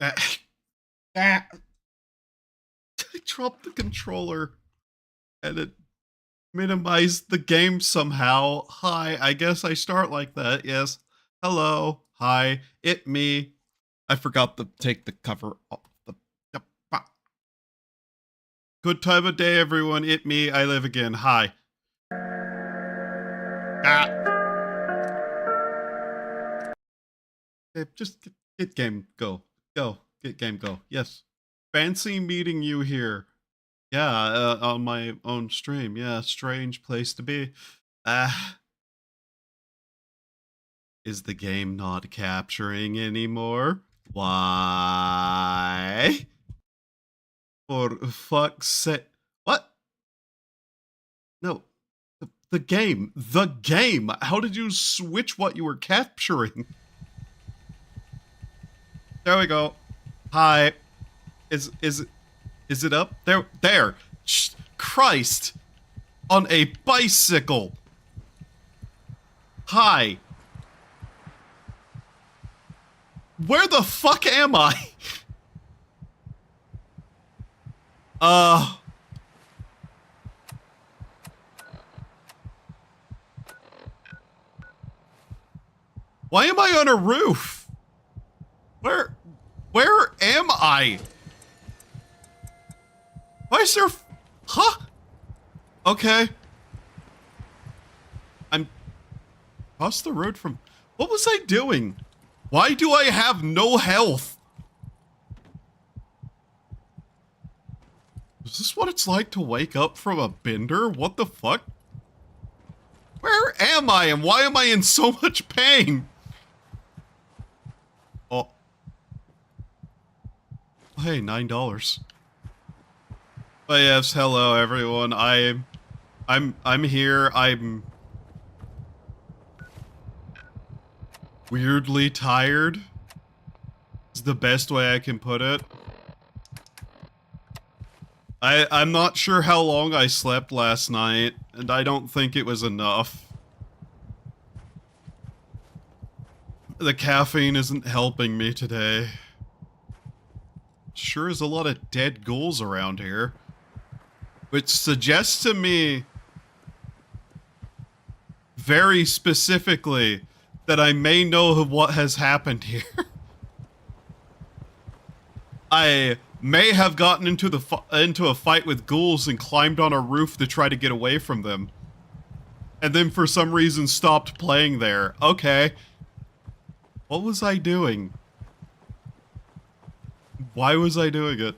Ah, ah. I dropped the controller and it minimized the game somehow. Hi, I guess I start like that. Yes. Hello. Hi. It me. I forgot to take the cover off the. Good time of day, everyone. It me. I live again. Hi. Ah. Okay, just get game. Go. Go. Get game. Go. Yes. Fancy meeting you here. Yeah, on my own stream. Yeah, strange place to be. Ah. Is the game not capturing anymore? Why? For fuck's sake. What? No. The game. The game. How did you switch what you were capturing? There we go. Hi. Is it up? There. Christ. On a bicycle. Hi. Where the fuck am I? Why am I on a roof? Where am I? Why is there... Huh? Okay. I'm... Across the road from... What was I doing? Why do I have no health? Is this what it's like to wake up from a bender? What the fuck? Where am I and why am I in so much pain? Oh. Hey, $9. But yes, hello everyone. I'm here. I'm weirdly tired. Is the best way I can put it. I'm not sure how long I slept last night, and I don't think it was enough. The caffeine isn't helping me today. Sure is a lot of dead ghouls around here. Which suggests to me very specifically that I may know what has happened here. I may have gotten into a fight with ghouls and climbed on a roof to try to get away from them. And then for some reason stopped playing there. Okay. What was I doing? Why was I doing it?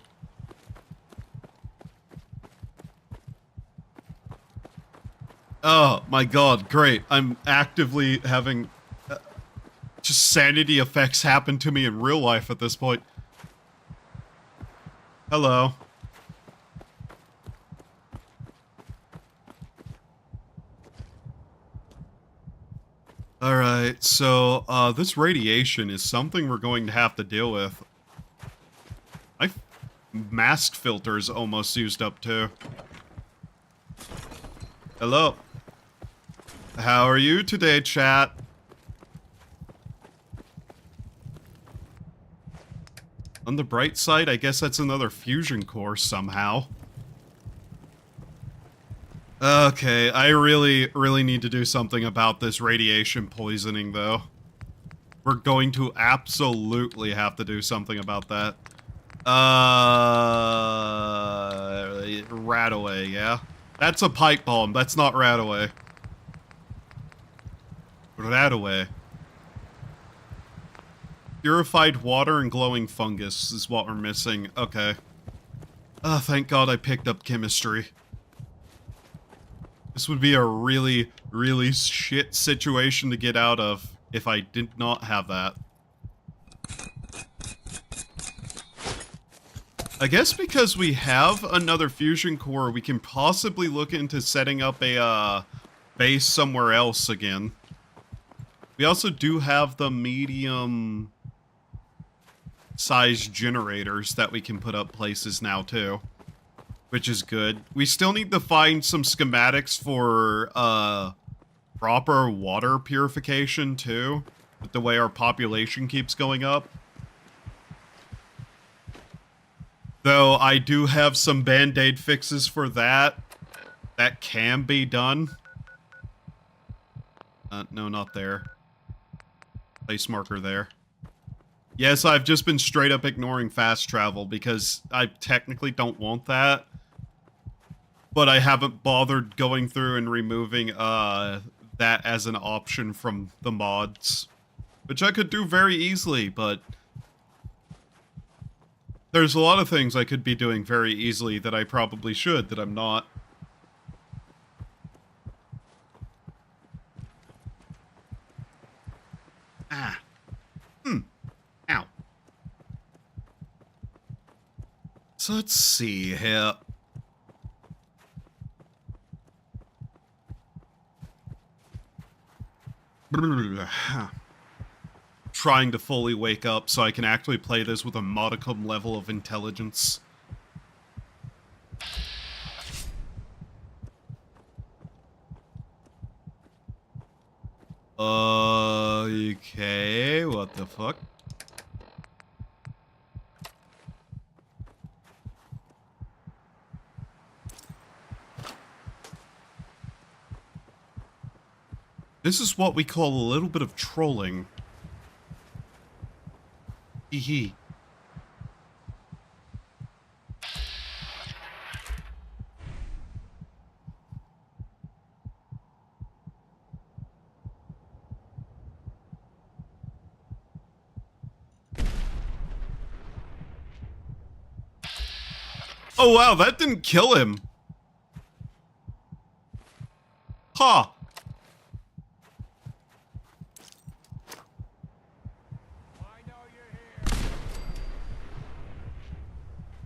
Oh my god, great. I'm actively having just sanity effects happen to me in real life at this point. Hello. Alright, so, this radiation is something we're going to have to deal with. My mask filter's almost used up, too. Hello. How are you today, chat? On the bright side, I guess that's another fusion core somehow. Okay, I really need to do something about this radiation poisoning, though. We're going to absolutely have to do something about that. Radaway, yeah? That's a pipe bomb, that's not Radaway. Radaway. Purified water and glowing fungus is what we're missing. Okay. Thank God I picked up chemistry. This would be a really shit situation to get out of if I did not have that. I guess because we have another fusion core, we can possibly look into setting up a, base somewhere else again. We also do have the medium size generators that we can put up places now too, which is good. We still need to find some schematics for proper water purification too, with the way our population keeps going up. Though I do have some band-aid fixes for that. That can be done. No, not there. Place marker there. Yes, I've just been straight up ignoring fast travel because I technically don't want that. But I haven't bothered going through and removing that as an option from the mods. Which I could do very easily, but there's a lot of things I could be doing very easily that I probably should, that I'm not. Ah. Ow. So let's see here. Trying to fully wake up so I can actually play this with a modicum level of intelligence. Okay, what the fuck? This is what we call a little bit of trolling. Hee hee. Oh wow, that didn't kill him. Huh.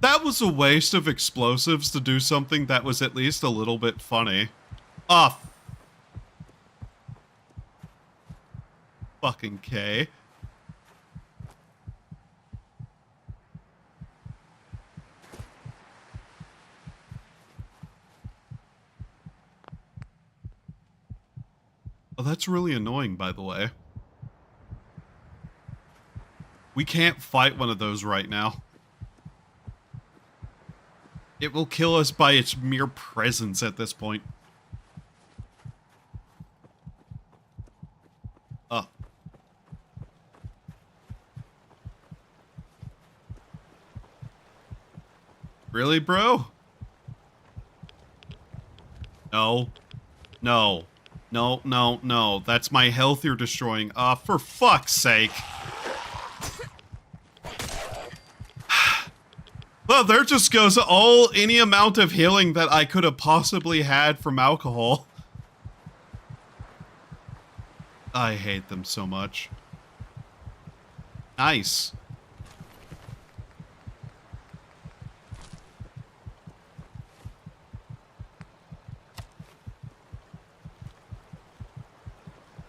That was a waste of explosives to do something that was at least a little bit funny. Ah. Fucking K. Oh, that's really annoying, by the way. We can't fight one of those right now. It will kill us by its mere presence at this point. Really, bro? No. No. No, no, no. That's my health you're destroying. For fuck's sake. Well, there just goes any amount of healing that I could have possibly had from alcohol. I hate them so much. Nice.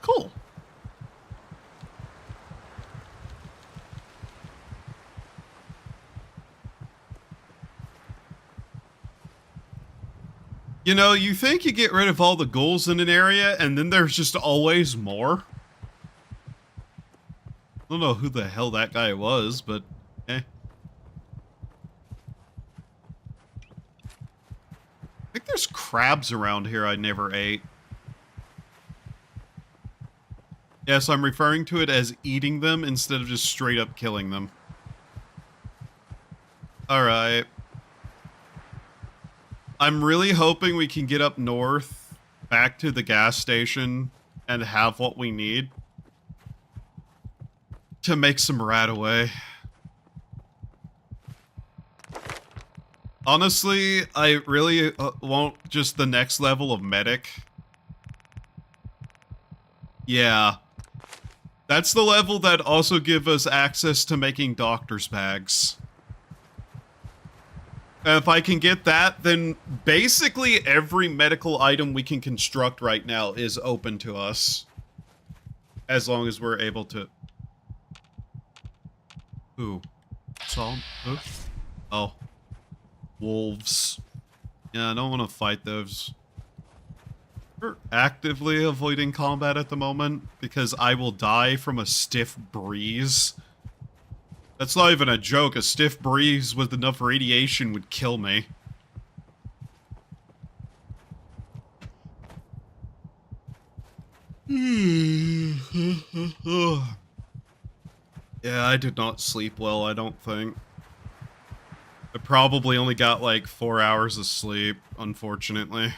Cool. You know, you think you get rid of all the ghouls in an area, and then there's just always more. I don't know who the hell that guy was, but eh. I think there's crabs around here I never ate. Yes, I'm referring to it as eating them instead of just straight up killing them. Alright. I'm really hoping we can get up north, back to the gas station, and have what we need to make some rat away. Honestly, I really want just the next level of medic. Yeah. That's the level that also give us access to making doctor's bags. And if I can get that, then basically every medical item we can construct right now is open to us. As long as we're able to... Who? Saw? Who? Oh. Wolves. Yeah, I don't want to fight those. We're actively avoiding combat at the moment because I will die from a stiff breeze. That's not even a joke. A stiff breeze with enough radiation would kill me. Yeah, I did not sleep well, I don't think. I probably only got like 4 hours of sleep, unfortunately.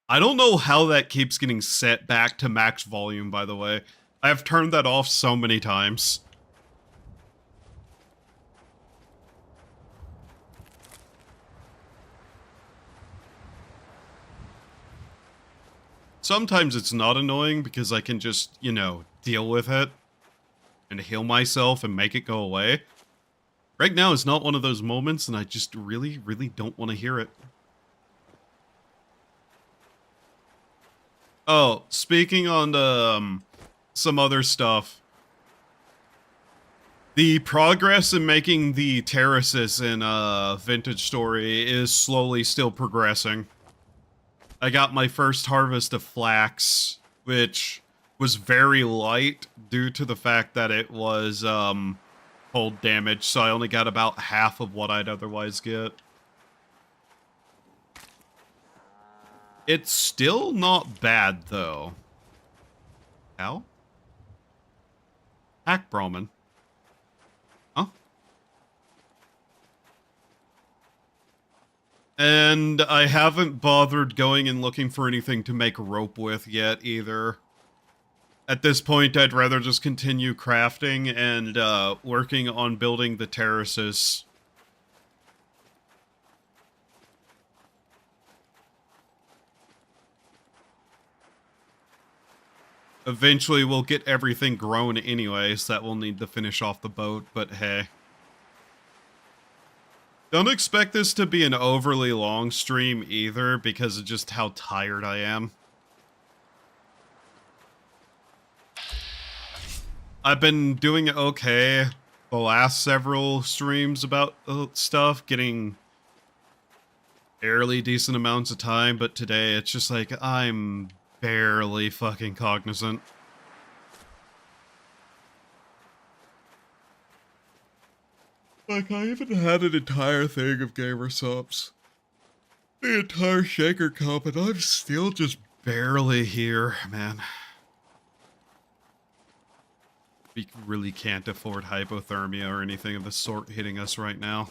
I don't know how that keeps getting set back to max volume, by the way. I have turned that off so many times. Sometimes it's not annoying because I can just, you know, deal with it and heal myself and make it go away. Right now is not one of those moments, and I just really, really don't want to hear it. Oh, speaking on some other stuff. The progress in making the terraces in Vintage Story is slowly still progressing. I got my first harvest of flax, which was very light due to the fact that it was cold damage, so I only got about half of what I'd otherwise get. It's still not bad, though. How? Hack Brahmin. Huh? And I haven't bothered going and looking for anything to make rope with yet, either. At this point, I'd rather just continue crafting and working on building the terraces. Eventually, we'll get everything grown anyways. That will need to finish off the boat, but hey. Don't expect this to be an overly long stream either, because of just how tired I am. I've been doing okay the last several streams about stuff, getting fairly decent amounts of time, but today it's just like, I'm barely fucking cognizant. Like, I even had an entire thing of gamer subs. The entire shaker cup, and I'm still just barely here, man. We really can't afford hypothermia or anything of the sort hitting us right now.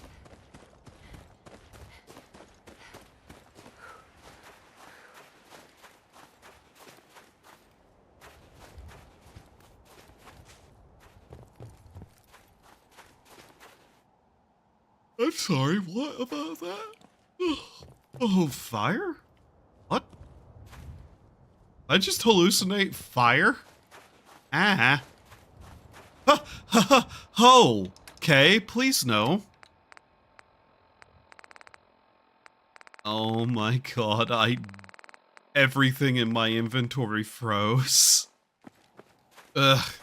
I'm sorry, what about that? Oh, fire? What? I just hallucinate fire? Ah. Ha ha ha! Ho! Okay, please no. Oh my god, everything in my inventory froze. Ugh.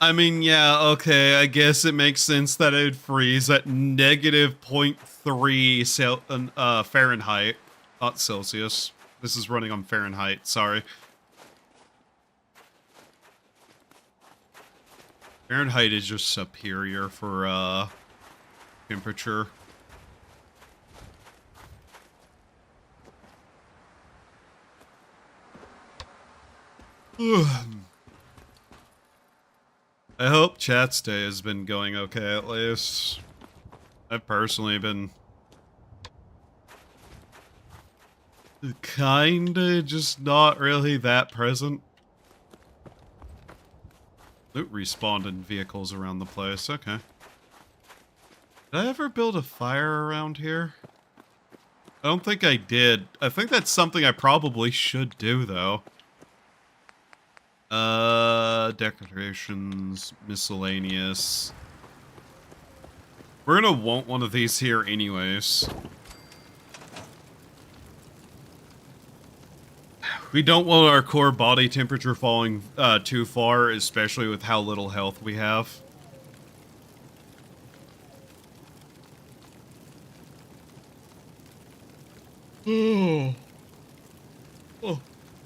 I mean, yeah, okay, I guess it makes sense that it would freeze at negative 0.3 Fahrenheit, not Celsius. This is running on Fahrenheit, sorry. Fahrenheit is just superior for, temperature. I hope chat's day has been going okay, at least. I've personally been kinda just not really that present. Loot respawned in vehicles around the place, okay. Did I ever build a fire around here? I don't think I did. I think that's something I probably should do, though. Decorations, miscellaneous. We're gonna want one of these here anyways. We don't want our core body temperature falling too far, especially with how little health we have. Oh.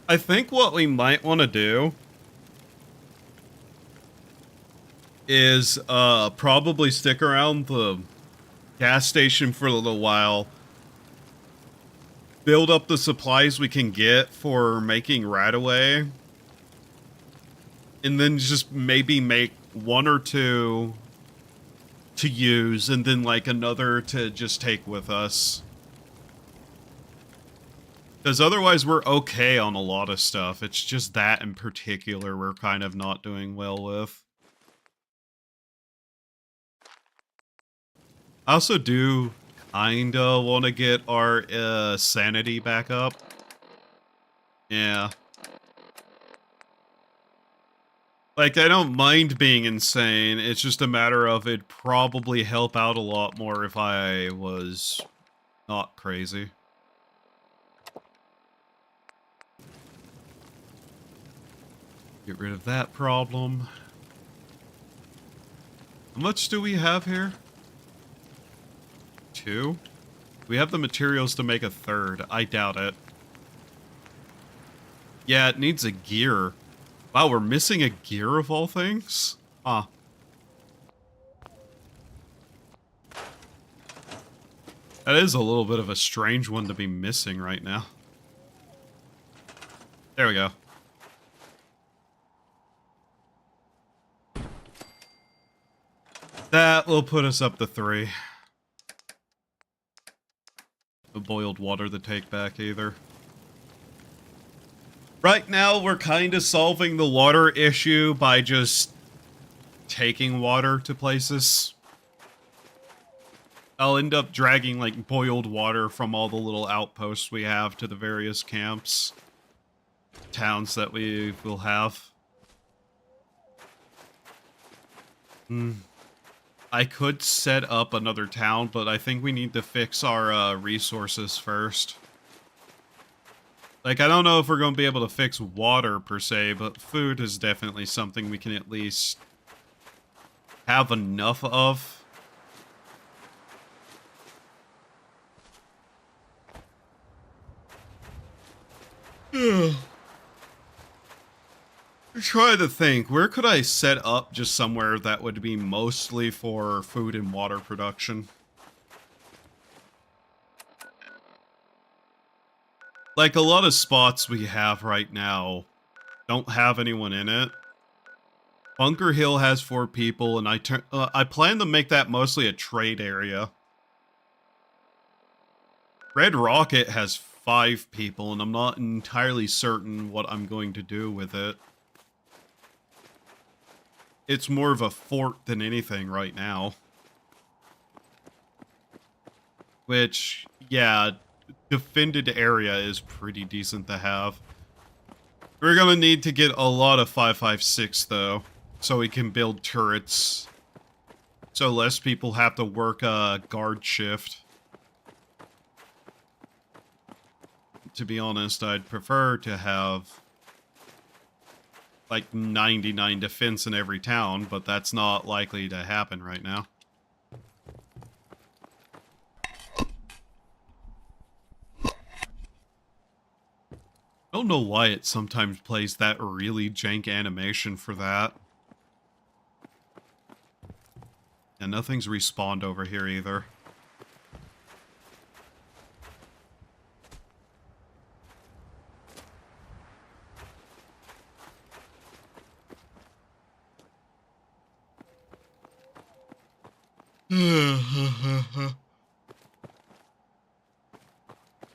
I think what we might want to do is probably stick around the gas station for a little while, build up the supplies we can get for making Radaway, and then just maybe make one or two to use, and then like another to just take with us. Because otherwise we're okay on a lot of stuff. It's just that in particular we're kind of not doing well with. I also do kinda want to get our sanity back up. Yeah. Like, I don't mind being insane, it's just a matter of it'd probably help out a lot more if I was not crazy. Get rid of that problem. How much do we have here? 2? We have the materials to make a third. I doubt it. Yeah, it needs a gear. Wow, we're missing a gear of all things? Huh. That is a little bit of a strange one to be missing right now. There we go. That will put us up to 3. No boiled water to take back either. Right now, we're kind of solving the water issue by just taking water to places. I'll end up dragging, like, boiled water from all the little outposts we have to the various camps. Towns that we will have. I could set up another town, but I think we need to fix our resources first. Like, I don't know if we're going to be able to fix water per se, but food is definitely something we can at least have enough of. I'm trying to think, where could I set up just somewhere that would be mostly for food and water production? Like, a lot of spots we have right now don't have anyone in it. Bunker Hill has 4 people, and I plan to make that mostly a trade area. Red Rocket has 5 people, and I'm not entirely certain what I'm going to do with it. It's more of a fort than anything right now. Which, yeah, defended area is pretty decent to have. We're gonna need to get a lot of 5.56 though, so we can build turrets. So less people have to work a guard shift. To be honest, I'd prefer to have like 99 defense in every town, but that's not likely to happen right now. I don't know why it sometimes plays that really jank animation for that. And nothing's respawned over here either.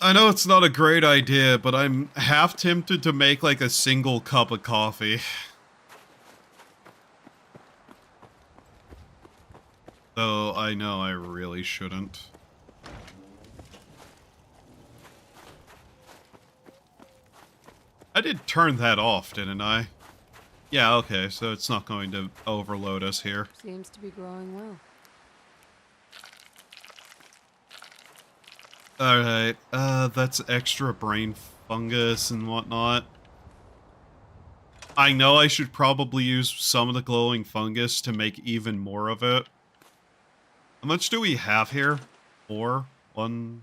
I know it's not a great idea, but I'm half tempted to make like a single cup of coffee. Though I know I really shouldn't. I did turn that off, didn't I? Yeah, okay, so it's not going to overload us here. Seems to be growing well. Alright, that's extra brain fungus and whatnot. I know I should probably use some of the glowing fungus to make even more of it. How much do we have here? 4? 1,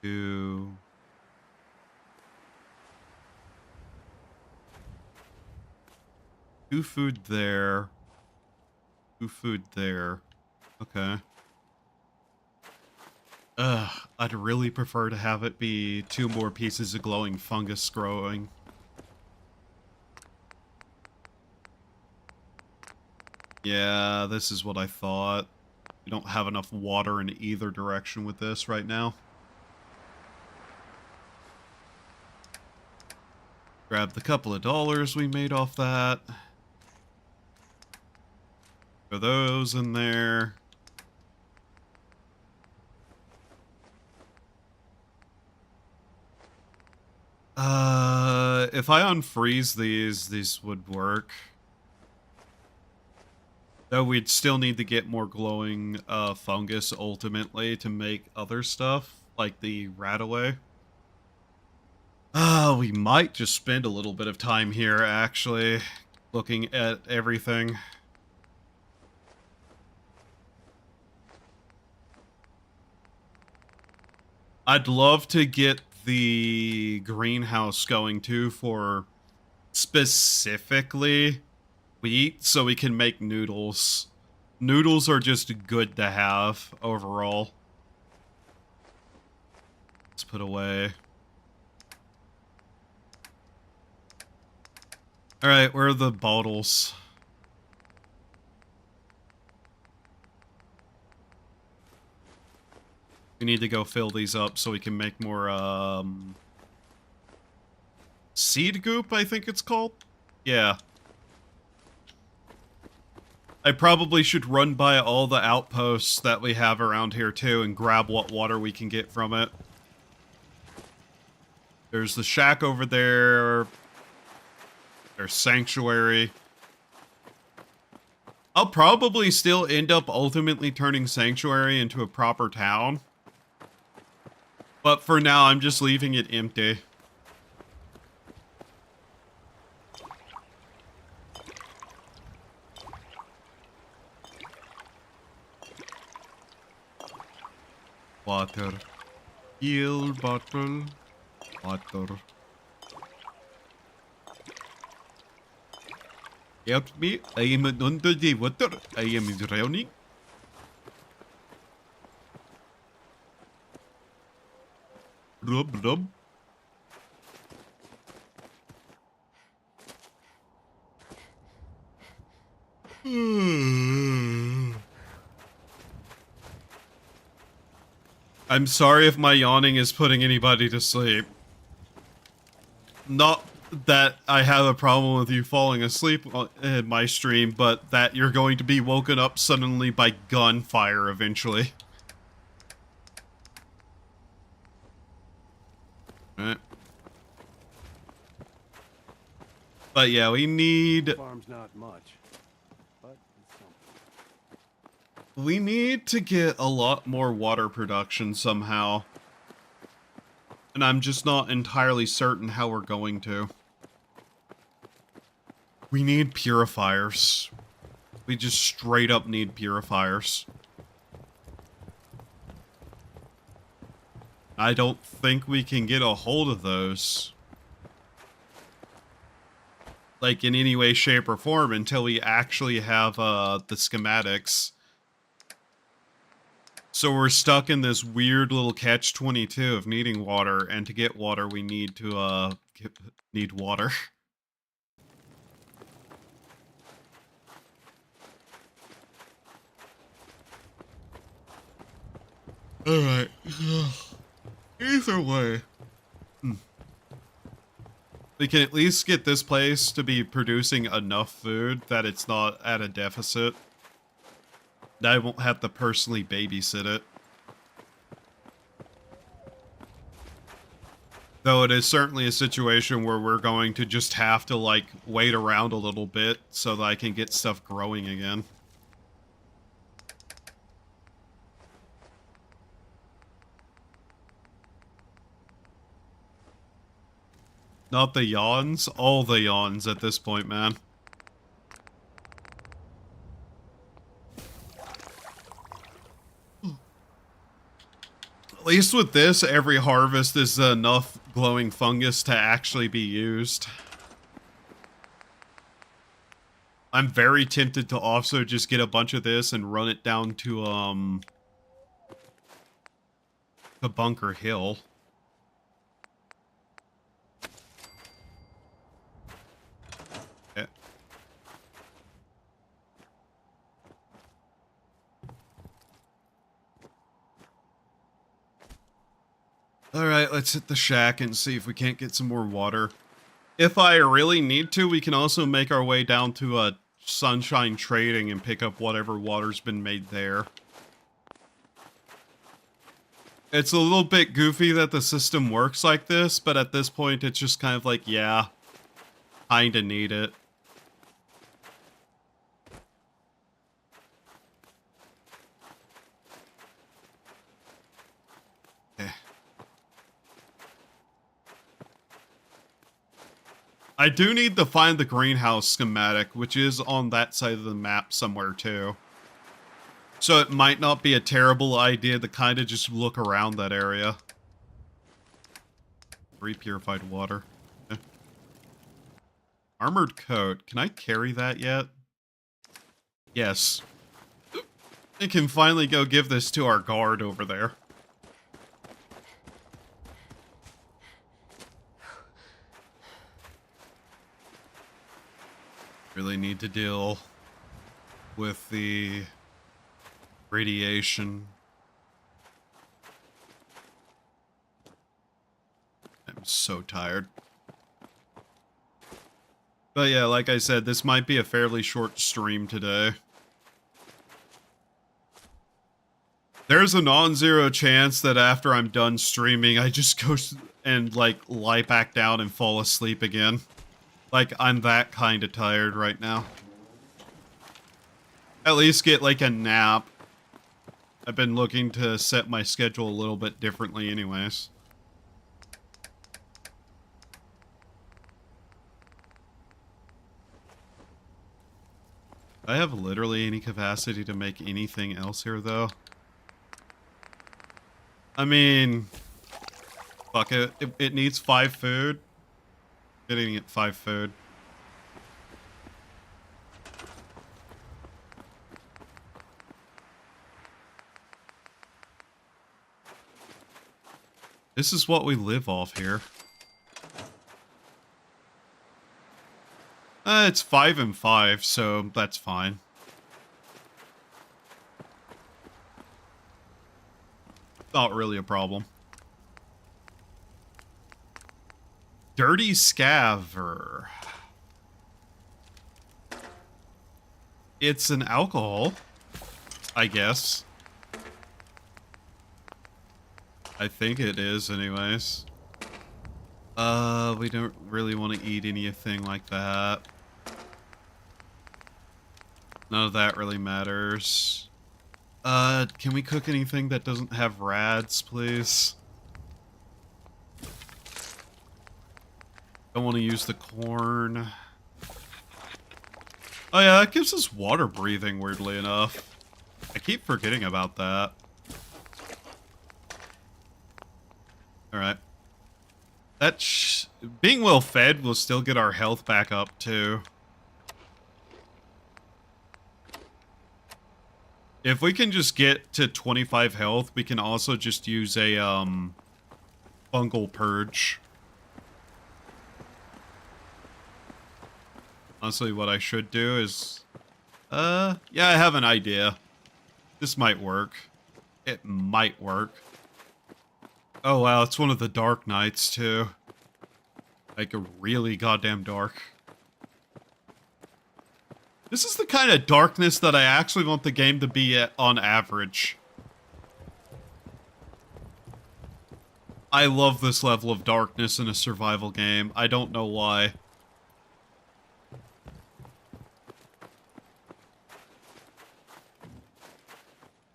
2... 2 food there. 2 food there. Okay. I'd really prefer to have it be 2 more pieces of glowing fungus growing. Yeah, this is what I thought. We don't have enough water in either direction with this right now. Grab the couple of dollars we made off that. Throw those in there. If I unfreeze these would work. Though we'd still need to get more glowing fungus ultimately to make other stuff, like the Rataway. We might just spend a little bit of time here, actually, looking at everything. I'd love to get the greenhouse going, too, for specifically wheat, so we can make noodles. Noodles are just good to have, overall. Let's put away. Alright, where are the bottles? We need to go fill these up so we can make more, seed goop, I think it's called? Yeah. I probably should run by all the outposts that we have around here, too, and grab what water we can get from it. There's the shack over there. There's Sanctuary. I'll probably still end up ultimately turning Sanctuary into a proper town. But for now, I'm just leaving it empty. Water. Heal bottle. Water. Help me, I am under the water. I am drowning. Rub, rub. I'm sorry if my yawning is putting anybody to sleep. Not that I have a problem with you falling asleep in my stream, but that you're going to be woken up suddenly by gunfire eventually. Alright. But yeah, we need... Farm's not much, but it's something. We need to get a lot more water production somehow. And I'm just not entirely certain how we're going to. We need purifiers. We just straight up need purifiers. I don't think we can get a hold of those. Like, in any way, shape, or form until we actually have, the schematics. So we're stuck in this weird little catch-22 of needing water, and to get water, we need to, need water. Alright. Either way. We can at least get this place to be producing enough food that it's not at a deficit. I won't have to personally babysit it. Though it is certainly a situation where we're going to just have to, like, wait around a little bit so that I can get stuff growing again. Not the yawns, all the yawns at this point, man. At least with this, every harvest is enough glowing fungus to actually be used. I'm very tempted to also just get a bunch of this and run it down to Bunker Hill. Okay. Alright, let's hit the shack and see if we can't get some more water. If I really need to, we can also make our way down to Sunshine Trading and pick up whatever water's been made there. It's a little bit goofy that the system works like this, but at this point it's just kind of like, yeah, kinda need it. Okay. I do need to find the greenhouse schematic, which is on that side of the map somewhere too. So it might not be a terrible idea to kind of just look around that area. 3 purified water. Okay. Armored coat. Can I carry that yet? Yes. I can finally go give this to our guard over there. Really need to deal with the radiation. I'm so tired. But yeah, like I said, this might be a fairly short stream today. There's a non-zero chance that after I'm done streaming, I just go and, like, lie back down and fall asleep again. Like, I'm that kind of tired right now. At least get, like, a nap. I've been looking to set my schedule a little bit differently anyways. I have literally any capacity to make anything else here, though. I mean, fuck it. It needs 5 food. Getting it 5 food. This is what we live off here. It's 5 and 5, so that's fine. Not really a problem. Dirty Scaver. It's an alcohol, I guess. I think it is, anyways. We don't really want to eat anything like that. None of that really matters. Can we cook anything that doesn't have rads, please? Don't want to use the corn. Oh yeah, that gives us water breathing, weirdly enough. I keep forgetting about that. Alright. Being well fed will still get our health back up, too. If we can just get to 25 health, we can also just use a, fungal purge. Honestly, what I should do is... yeah, I have an idea. This might work. It might work. Oh wow, it's one of the dark nights, too. Like, really goddamn dark. This is the kind of darkness that I actually want the game to be at on average. I love this level of darkness in a survival game. I don't know why.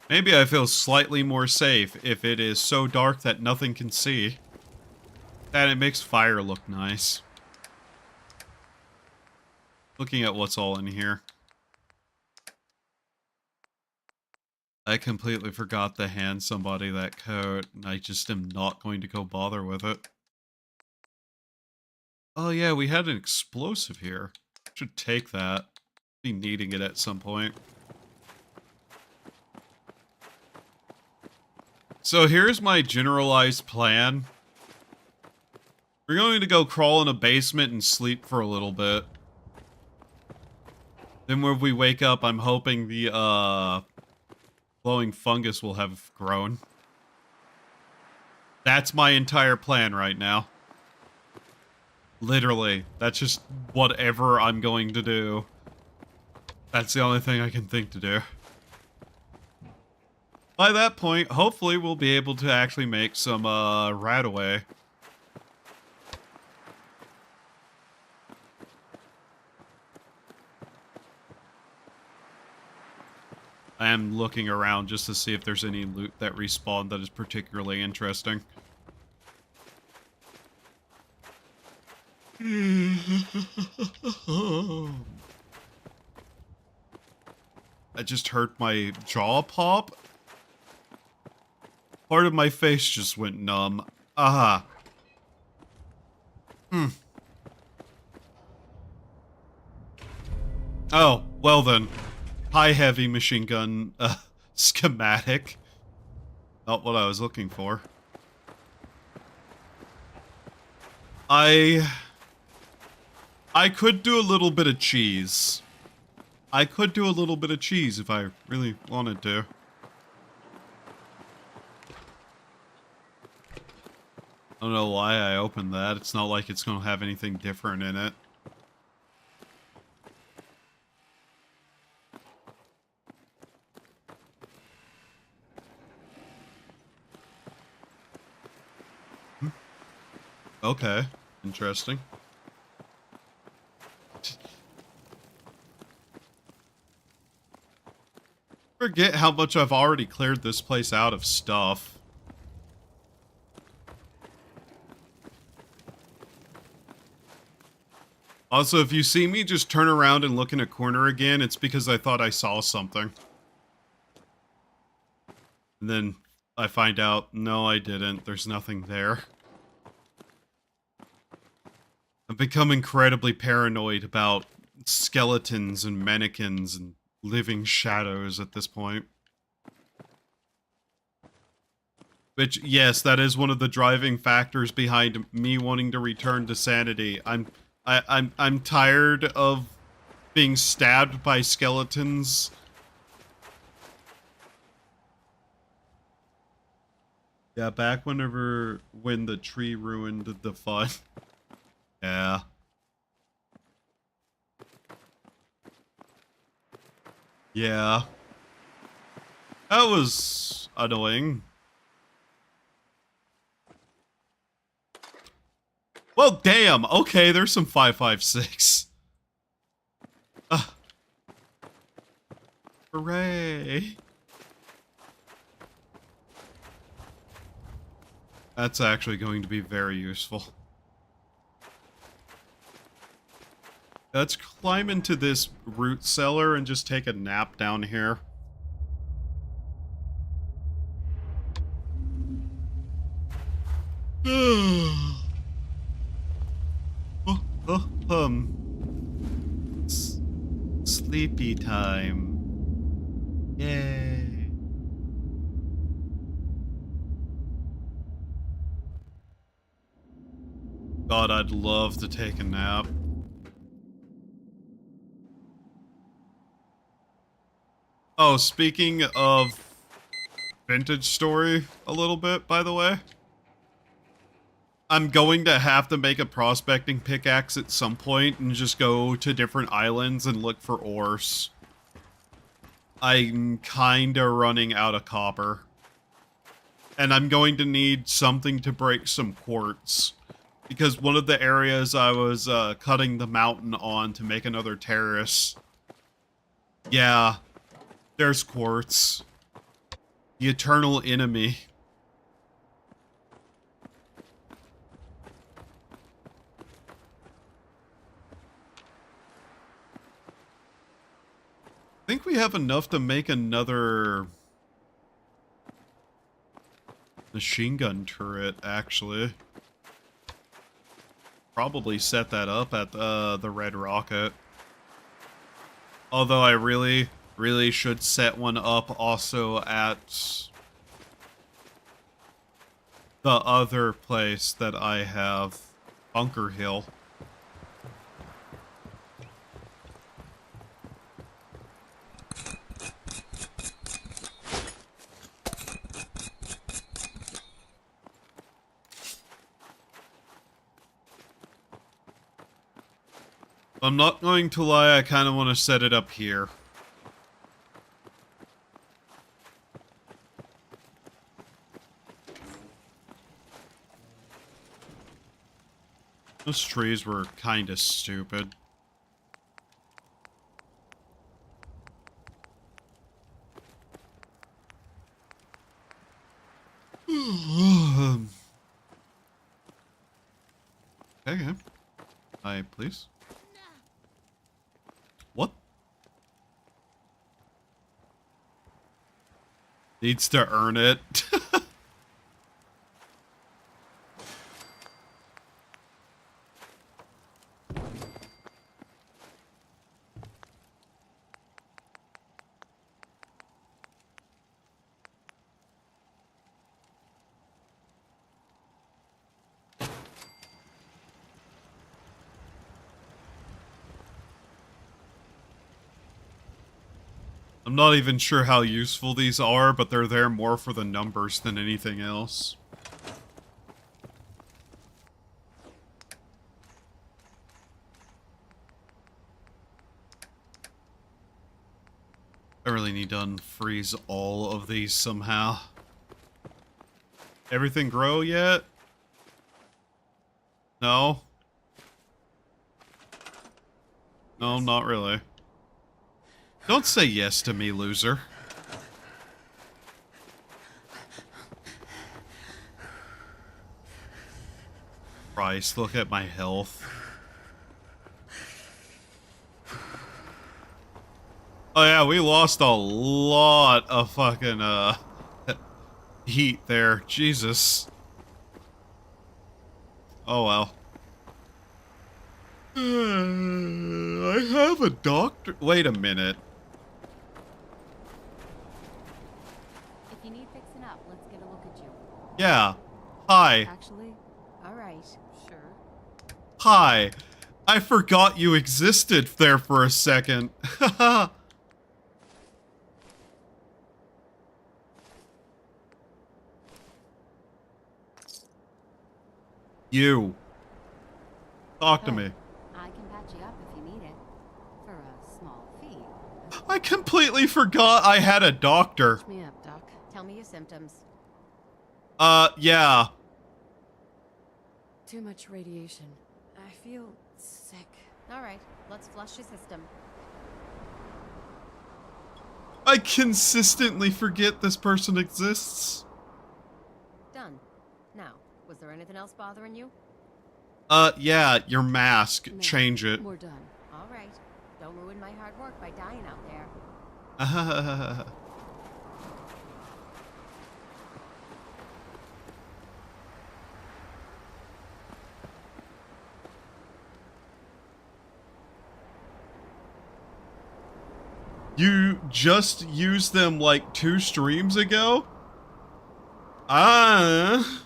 Maybe I feel slightly more safe if it is so dark that nothing can see. And it makes fire look nice. Looking at what's all in here. I completely forgot to hand somebody that coat, and I just am not going to go bother with it. Oh yeah, we had an explosive here. Should take that. Be needing it at some point. So here's my generalized plan. We're going to go crawl in a basement and sleep for a little bit. Then when we wake up, I'm hoping the, glowing fungus will have grown. That's my entire plan right now. Literally. That's just whatever I'm going to do. That's the only thing I can think to do. By that point, hopefully we'll be able to actually make some, rat-away. I am looking around just to see if there's any loot that respawned that is particularly interesting. I just heard my jaw pop. Part of my face just went numb. Aha. Oh, well then. High heavy machine gun schematic. Not what I was looking for. I could do a little bit of cheese. I could do a little bit of cheese if I really wanted to. I don't know why I opened that. It's not like it's going to have anything different in it. Okay, interesting. Forget how much I've already cleared this place out of stuff. Also, if you see me just turn around and look in a corner again, it's because I thought I saw something. And then I find out, no, I didn't. There's nothing there. I've become incredibly paranoid about skeletons and mannequins and living shadows at this point. Which, yes, that is one of the driving factors behind me wanting to return to sanity. I'm tired of being stabbed by skeletons. Yeah, back when the tree ruined the fun. Yeah. Yeah. That was annoying. Well, damn. Okay, there's some 556. Hooray. That's actually going to be very useful. Let's climb into this root cellar and just take a nap down here. Sleepy time. Yay. God, I'd love to take a nap. Oh, speaking of vintage story a little bit, by the way. I'm going to have to make a prospecting pickaxe at some point and just go to different islands and look for ores. I'm kinda running out of copper. And I'm going to need something to break some quartz. Because one of the areas I was cutting the mountain on to make another terrace. Yeah, there's quartz. The eternal enemy. think we have enough to make another machine gun turret, actually. Probably set that up at the Red Rocket. Although I really should set one up also at the other place that I have, Bunker Hill. I'm not going to lie, I kind of want to set it up here. Those trees were kind of stupid. Okay. Hi, please. What? Needs to earn it. I'm not even sure how useful these are, but they're there more for the numbers than anything else. I really need to unfreeze all of these somehow. Everything grow yet? No? No, not really. Don't say yes to me, loser. Christ, look at my health. Oh yeah, we lost a lot of fucking, heat there. Jesus. Oh well. I have a doctor. Wait a minute. If you need fixing up, let's get a look at you. Yeah. Hi. Actually, all right, sure. Hi. I forgot you existed there for a second. You. Talk to me. I can patch you up if you need it. For a small fee. I completely forgot I had a doctor. Patch me up, Doc. Tell me your symptoms. Yeah. Too much radiation. I feel sick. All right, let's flush your system. I consistently forget this person exists. Done. Now, was there anything else bothering you? Yeah, your mask. No, Change it. We're done. All right. Don't ruin my hard work by dying out there. You just used them like 2 streams ago? Ah.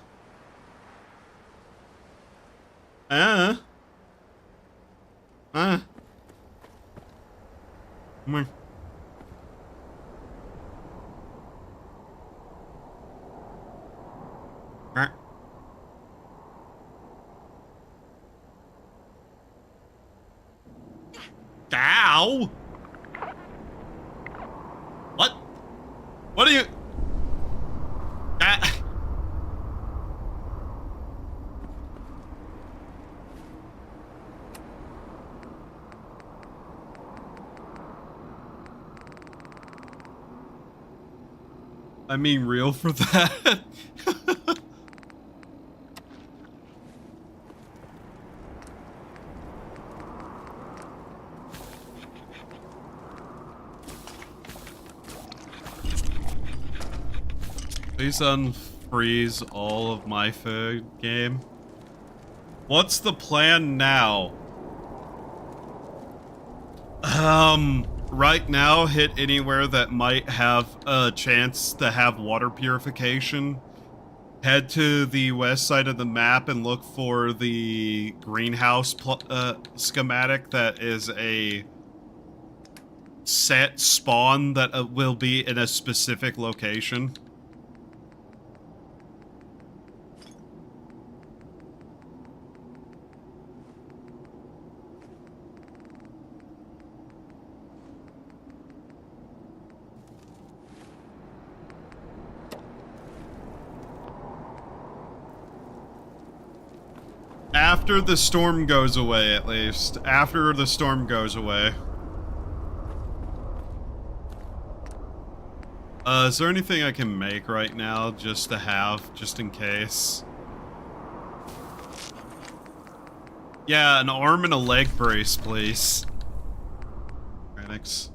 Ow! What? What are you? Ah. I mean, real for that. Please unfreeze all of my food game. What's the plan now? Right now, hit anywhere that might have a chance to have water purification. Head to the west side of the map and look for the greenhouse schematic that is a set spawn that will be in a specific location. After the storm goes away, at least. After the storm goes away. Is there anything I can make right now just to have, just in case? Yeah, an arm and a leg brace, please. Phoenix.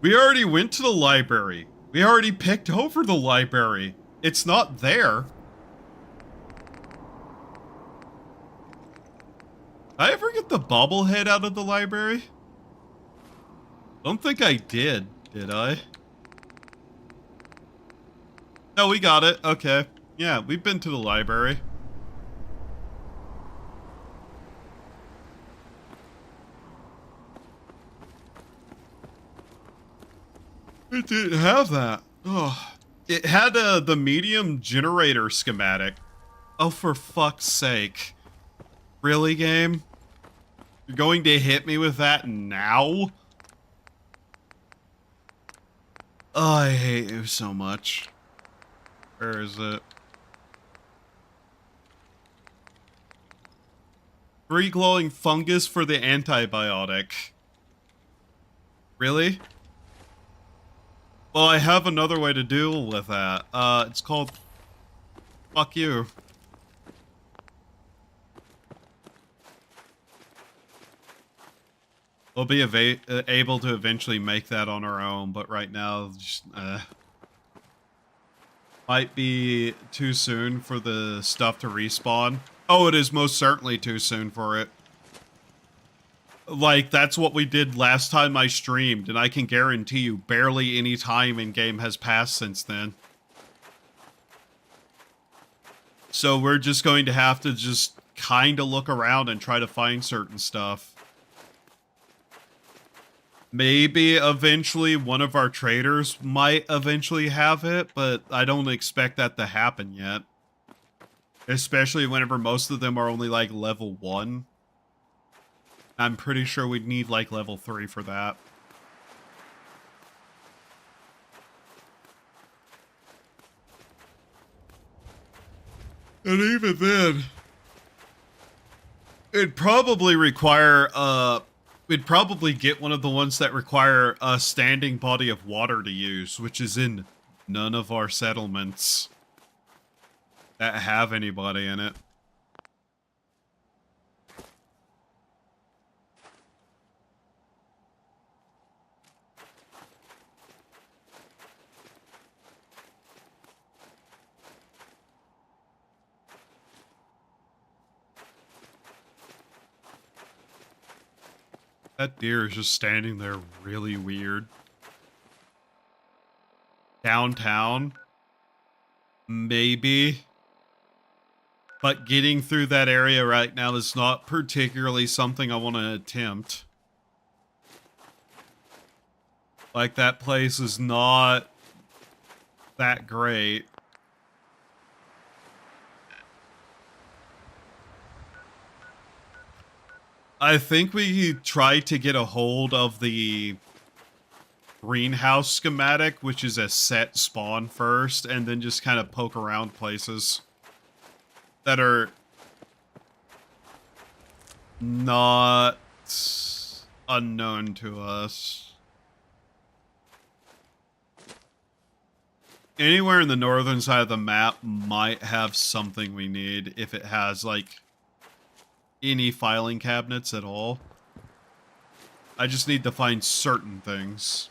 We already went to the library. We already picked over the library. It's not there. Did I ever get the bobblehead out of the library? Don't think I did I? No, we got it. Okay. Yeah, we've been to the library. It didn't have that. Oh, it had the medium generator schematic. Oh, for fuck's sake. Really, game? You're going to hit me with that now? Oh, I hate you so much. Where is it? Free glowing fungus for the antibiotic. Really? Well, I have another way to deal with that. It's called... Fuck you. We'll be able to eventually make that on our own, but right now, just, might be too soon for the stuff to respawn. Oh, it is most certainly too soon for it. Like, that's what we did last time I streamed, and I can guarantee you barely any time in game has passed since then. So we're just going to have to just kind of look around and try to find certain stuff. Maybe eventually one of our traders might eventually have it, but I don't expect that to happen yet. Especially whenever most of them are only like level 1. I'm pretty sure we'd need like level 3 for that. And even then, it'd probably require, we'd probably get one of the ones that require a standing body of water to use, which is in none of our settlements that have anybody in it. That deer is just standing there really weird. Downtown? Maybe. But getting through that area right now is not particularly something I want to attempt. Like, that place is not that great. I think we tried to get a hold of the greenhouse schematic, which is a set spawn first, and then just kind of poke around places that are not unknown to us. Anywhere in the northern side of the map might have something we need if it has, like, any filing cabinets at all. I just need to find certain things.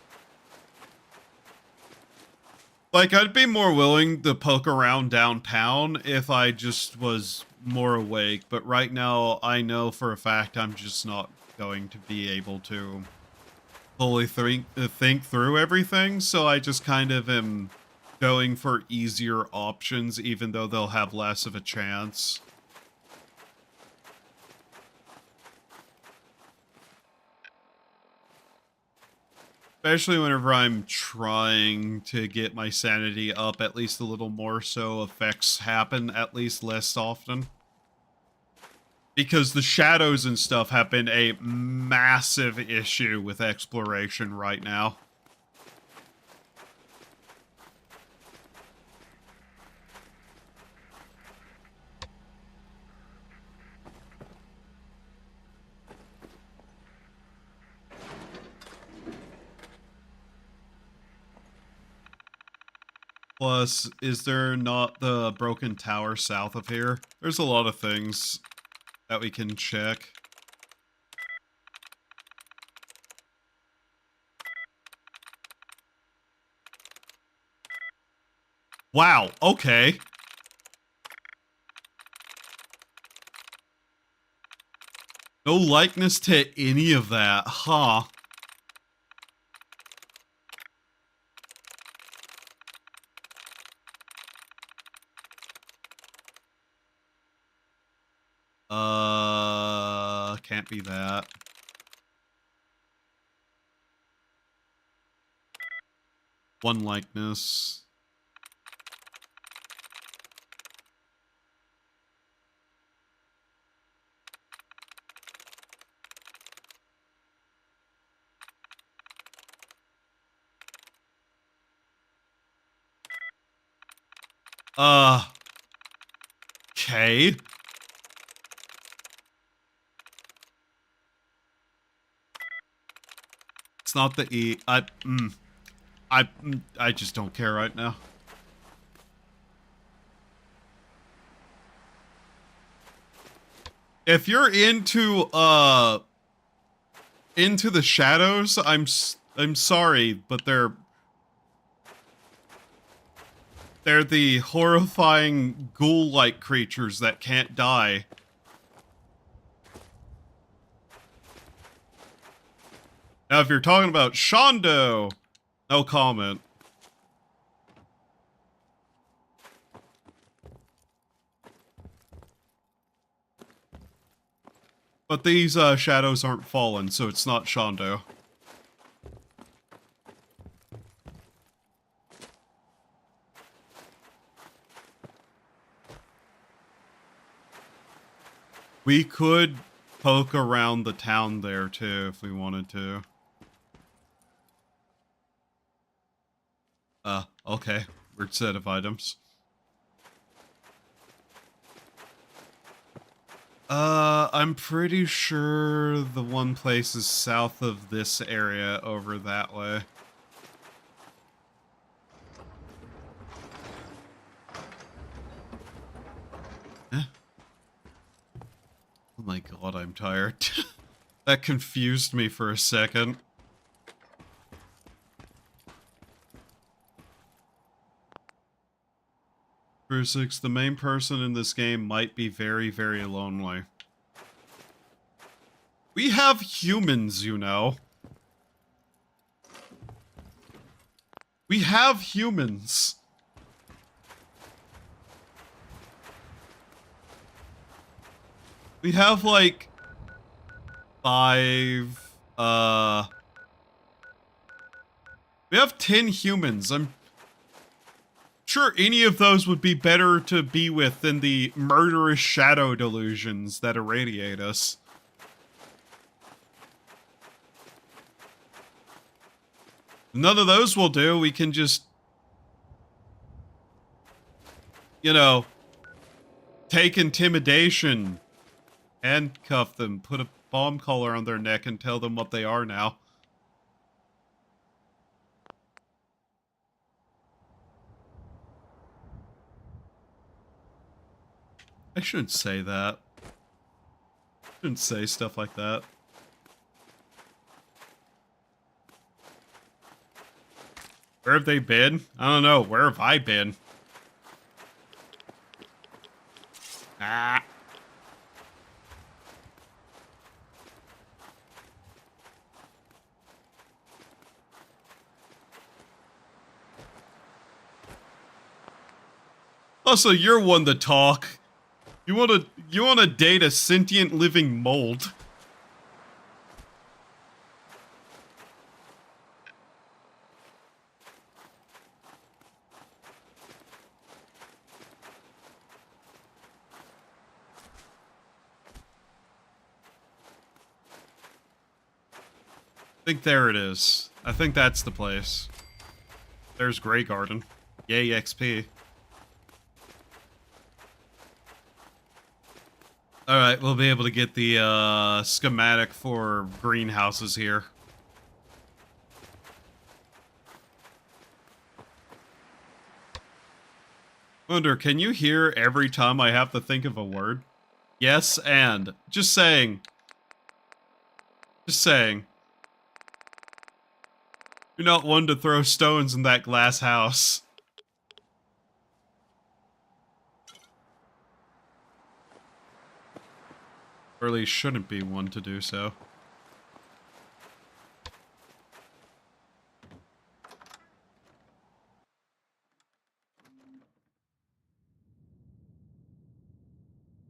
Like, I'd be more willing to poke around downtown if I just was more awake, but right now I know for a fact I'm just not going to be able to fully think through everything, so I just kind of am going for easier options, even though they'll have less of a chance. Especially whenever I'm trying to get my sanity up at least a little more so effects happen at least less often. Because the shadows and stuff have been a massive issue with exploration right now. Plus, is there not the broken tower south of here? There's a lot of things that we can check. Wow, okay. No likeness to any of that, huh? Can't be that. One likeness. Okay. It's not the E. I just don't care right now. If you're into the shadows, I'm sorry, but they're the horrifying ghoul-like creatures that can't die. Now, if you're talking about Shondo, no comment. But these shadows aren't fallen, so it's not Shondo. We could poke around the town there, too, if we wanted to. Okay. Weird set of items. I'm pretty sure the one place is south of this area over that way. Eh. Oh my god, I'm tired. That confused me for a second. Brusix, the main person in this game might be very, very lonely. We have humans, you know. We have humans. We have, like, 5, we have 10 humans. I'm sure any of those would be better to be with than the murderous shadow delusions that irradiate us. None of those will do. We can just, you know, take intimidation, handcuff them, put a bomb collar on their neck, and tell them what they are now. I shouldn't say that. I shouldn't say stuff like that. Where have they been? I don't know. Where have I been? Ah. Also, you're one to talk. You wanna date a sentient living mold. I think there it is. I think that's the place. There's Grey Garden. Yay, XP. Alright, we'll be able to get the schematic for greenhouses here. Wonder, can you hear every time I have to think of a word? Yes, and. Just saying. Just saying. You're not one to throw stones in that glass house. Or at least shouldn't be one to do so.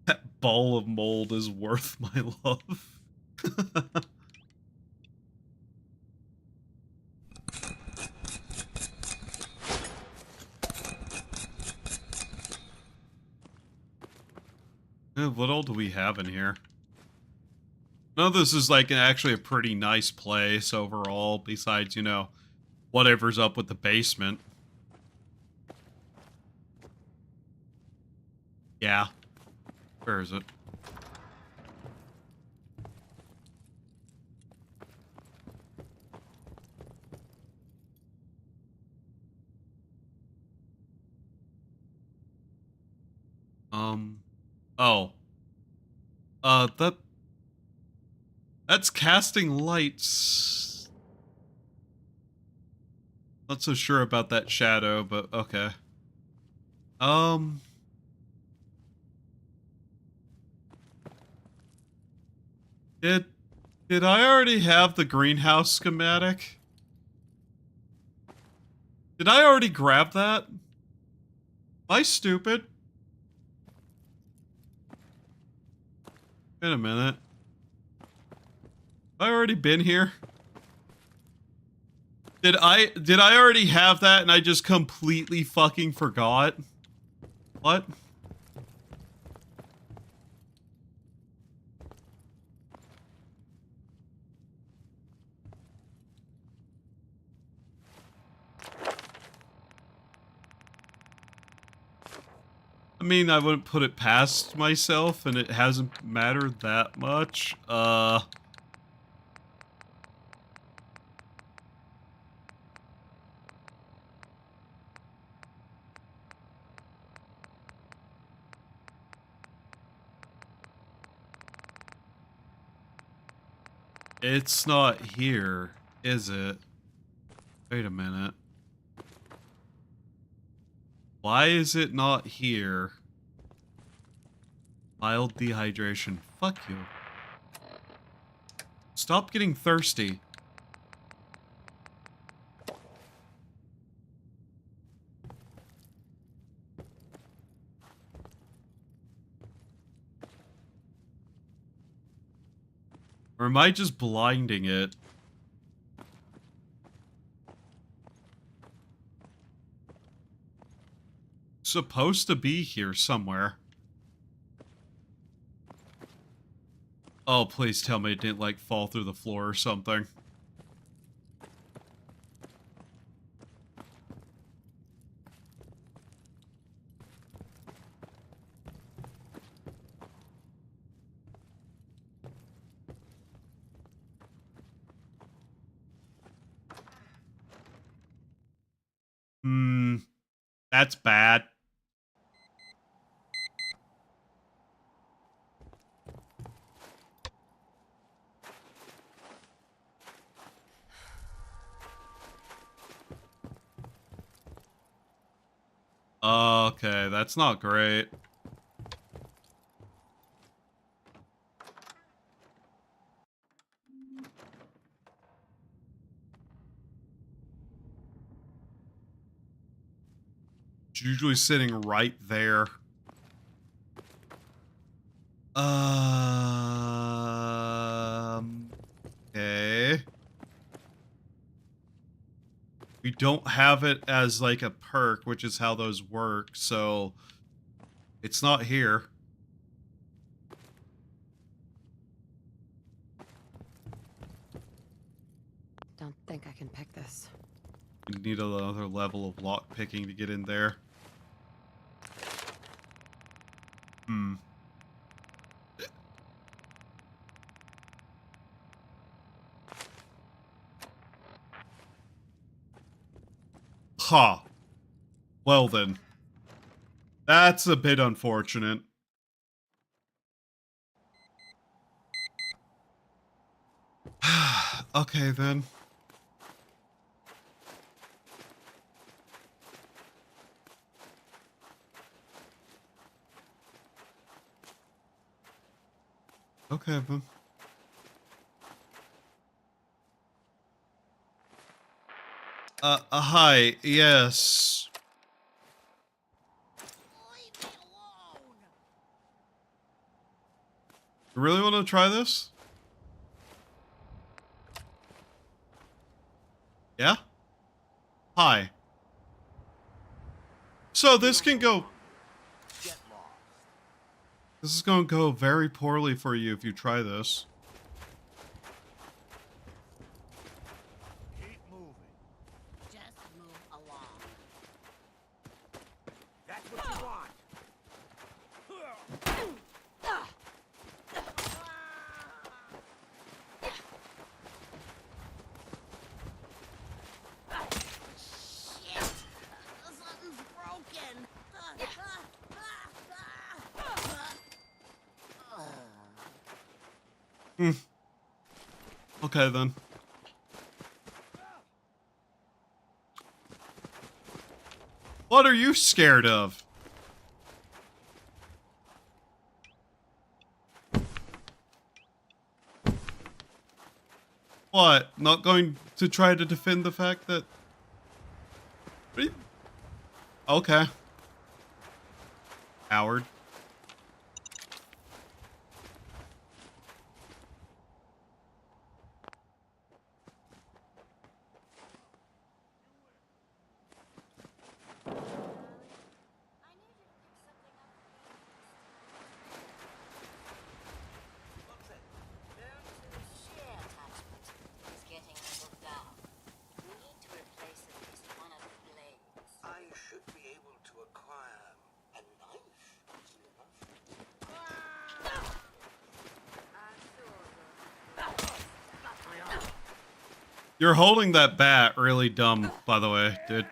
That ball of mold is worth my love. What all do we have in here? No, this is like actually a pretty nice place overall, besides, you know, whatever's up with the basement. Yeah. Where is it? Oh. That's casting lights. Not so sure about that shadow, but okay. Did I already have the greenhouse schematic? Did I already grab that? Am I stupid? Wait a minute. Have I already been here? Did I already have that and I just completely fucking forgot? What? I mean, I wouldn't put it past myself, and it hasn't mattered that much. It's not here, is it? Wait a minute. Why is it not here? Mild dehydration. Fuck you. Stop getting thirsty. Or am I just blinding it? Supposed to be here somewhere. Oh, please tell me it didn't, like, fall through the floor or something. That's bad. Okay, that's not great. It's usually sitting right there. Okay. We don't have it as like a perk, which is how those work, so it's not here. Don't think I can pick this. You need another level of lock picking to get in there. Hmm. Ha. Well then. That's a bit unfortunate. Okay then. Okay then. Hi, yes. Leave me alone. You really want to try this? Yeah? Hi. So this can go... Get lost. This is going to go very poorly for you if you try this. Keep moving. Just move along. That's what you want. Shit! Something's broken. Hmm. Okay then. What are you scared of? What? Not going to try to defend the fact that... Okay. Howard. I should be able to acquire a knife. You're holding that bat really dumb, by the way, dude.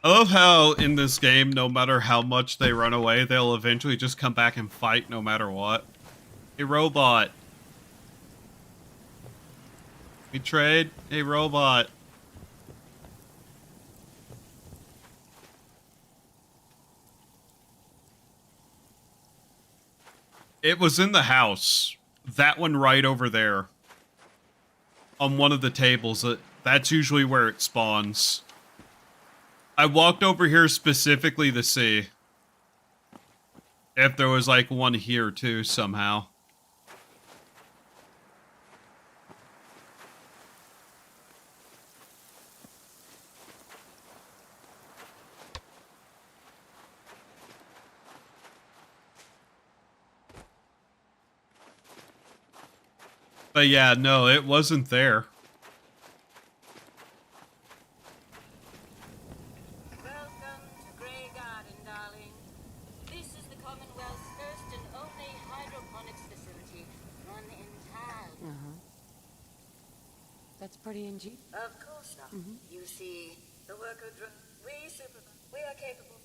I love how in this game, no matter how much they run away, they'll eventually just come back and fight no matter what. Hey, robot. We trade? Hey, robot. It was in the house. That one right over there. On one of the tables. That's usually where it spawns. I walked over here specifically to see if there was like one here too somehow. But yeah, no, it wasn't there. Welcome to Grey Garden, darling. This is the Commonwealth's first and only hydroponics facility run entirely. That's pretty ingenious. Of course not. You see, the worker we supervise. We are capable.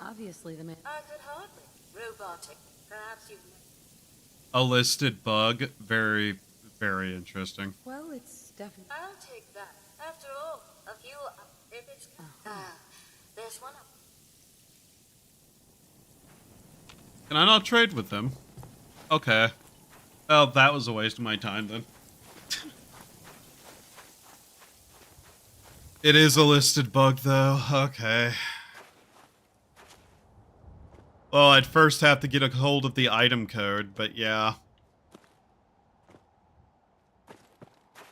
Obviously, the man. I could hardly. Robotic. Perhaps you've... A listed bug. Very Very interesting. Well, it's definitely. I'll take that. After all, a few it's there's one up. Can I not trade with them? Okay. Well, that was a waste of my time then. It is a listed bug though. Okay. Well, I'd first have to get a hold of the item code, but yeah.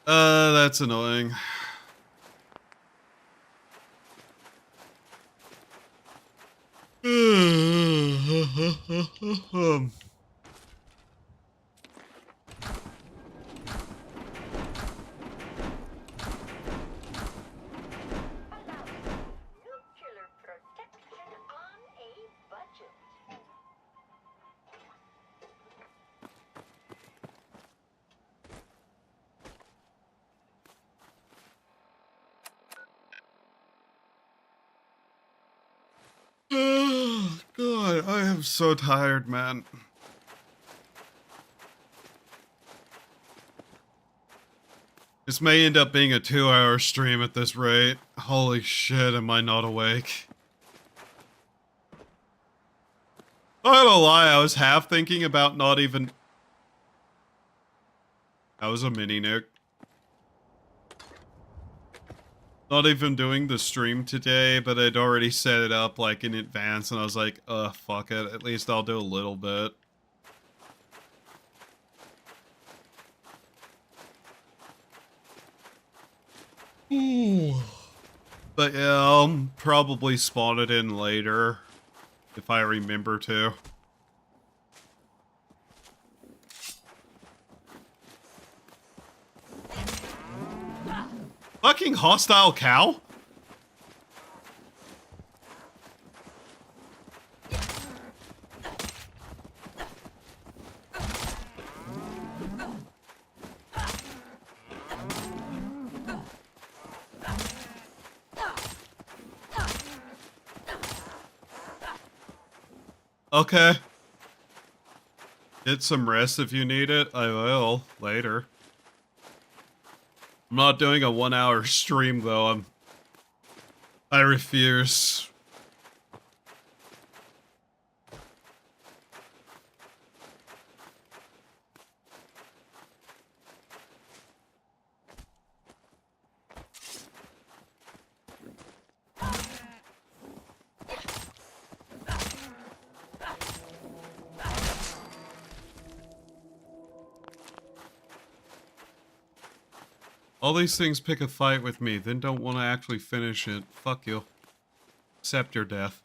That's annoying. Nuclear protection on a budget. Oh, God, I am so tired, man. This may end up being a 2-hour stream at this rate. Holy shit, am I not awake? Not gonna lie, I was half thinking about not even... That was a mini nuke. Not even doing the stream today, but I'd already set it up like in advance and I was like, fuck it, at least I'll do a little bit. Ooh. But yeah, I'll probably spawn it in later, if I remember to. Fucking hostile cow? Okay. Get some rest if you need it. I will later. I'm not doing a 1-hour stream though. I refuse. All these things pick a fight with me, then don't want to actually finish it. Fuck you. Accept your death.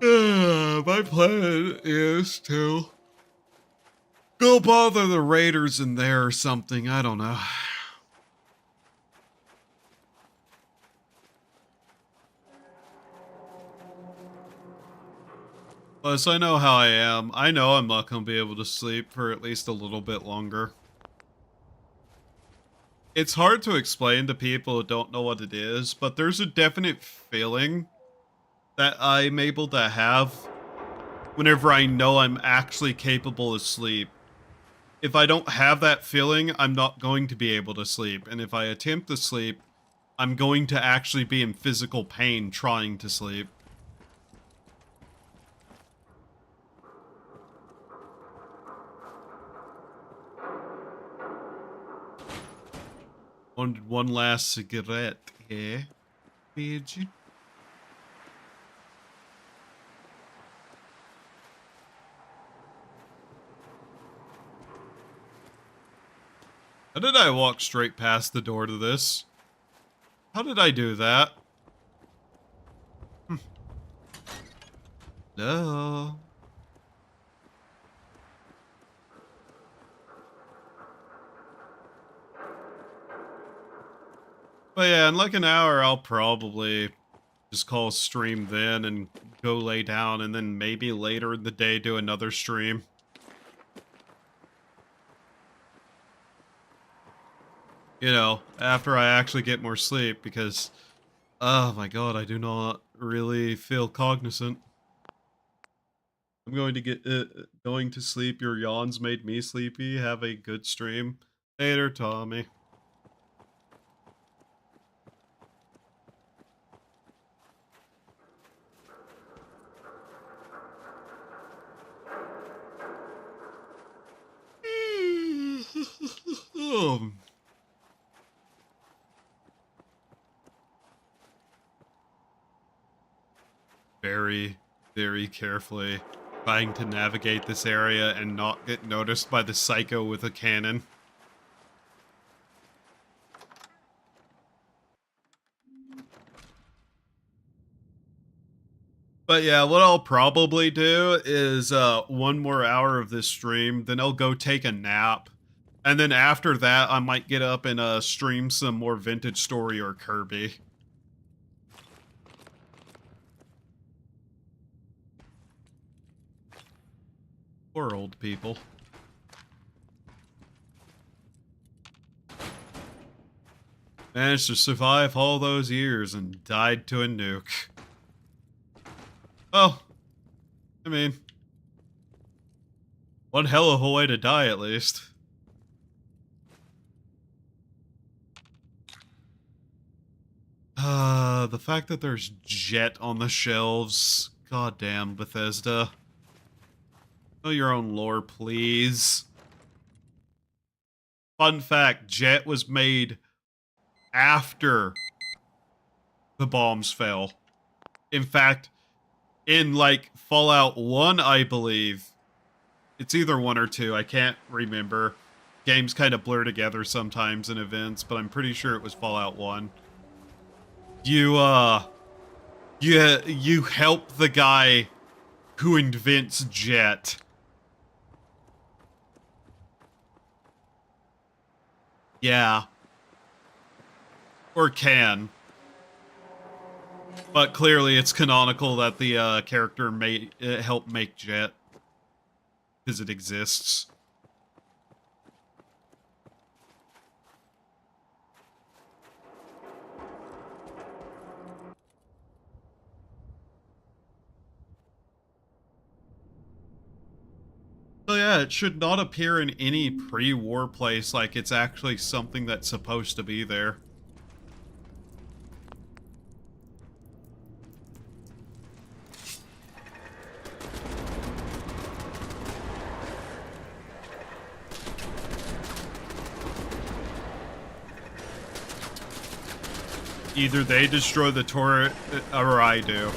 My plan is to go bother the raiders in there or something. I don't know. Plus, I know how I am. I know I'm not going to be able to sleep for at least a little bit longer. It's hard to explain to people who don't know what it is, but there's a definite feeling that I'm able to have whenever I know I'm actually capable of sleep. If I don't have that feeling, I'm not going to be able to sleep. And if I attempt to sleep, I'm going to actually be in physical pain trying to sleep. One last cigarette here. Did you? How did I walk straight past the door to this? How did I do that? No. But yeah, in like an hour, I'll probably just call stream then and go lay down, and then maybe later in the day do another stream. You know, after I actually get more sleep, because, oh my god, I do not really feel cognizant. I'm going to get going to sleep. Your yawns made me sleepy. Have a good stream. Later, Tommy. Very, very carefully trying to navigate this area and not get noticed by the psycho with a cannon. But yeah, what I'll probably do is one more hour of this stream, then I'll go take a nap. And then after that, I might get up and stream some more Vintage Story or Kirby. Poor old people. Managed to survive all those years and died to a nuke. Oh, I mean, one hell of a way to die at least. The fact that there's Jet on the shelves. Goddamn, Bethesda. Know your own lore, please. Fun fact, Jet was made after the bombs fell. In fact, in like Fallout 1, I believe. It's either 1 or 2, I can't remember. Games kind of blur together sometimes in events, but I'm pretty sure it was Fallout 1. You help the guy who invents Jet. Yeah. Or can. But clearly it's canonical that the character may help make Jet. Because it exists. So yeah, it should not appear in any pre-war place like it's actually something that's supposed to be there. Either they destroy the turret, or I do.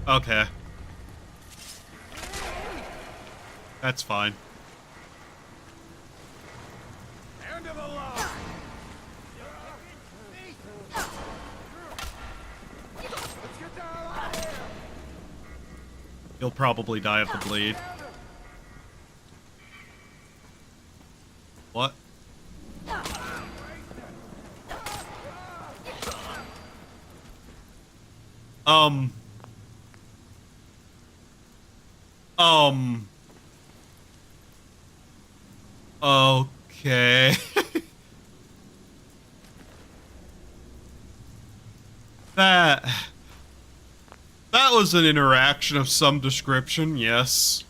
Okay. That's fine. End of the line. Let's get down out of here. You'll probably die of the bleed. What? Okay. That was an interaction of some description, yes.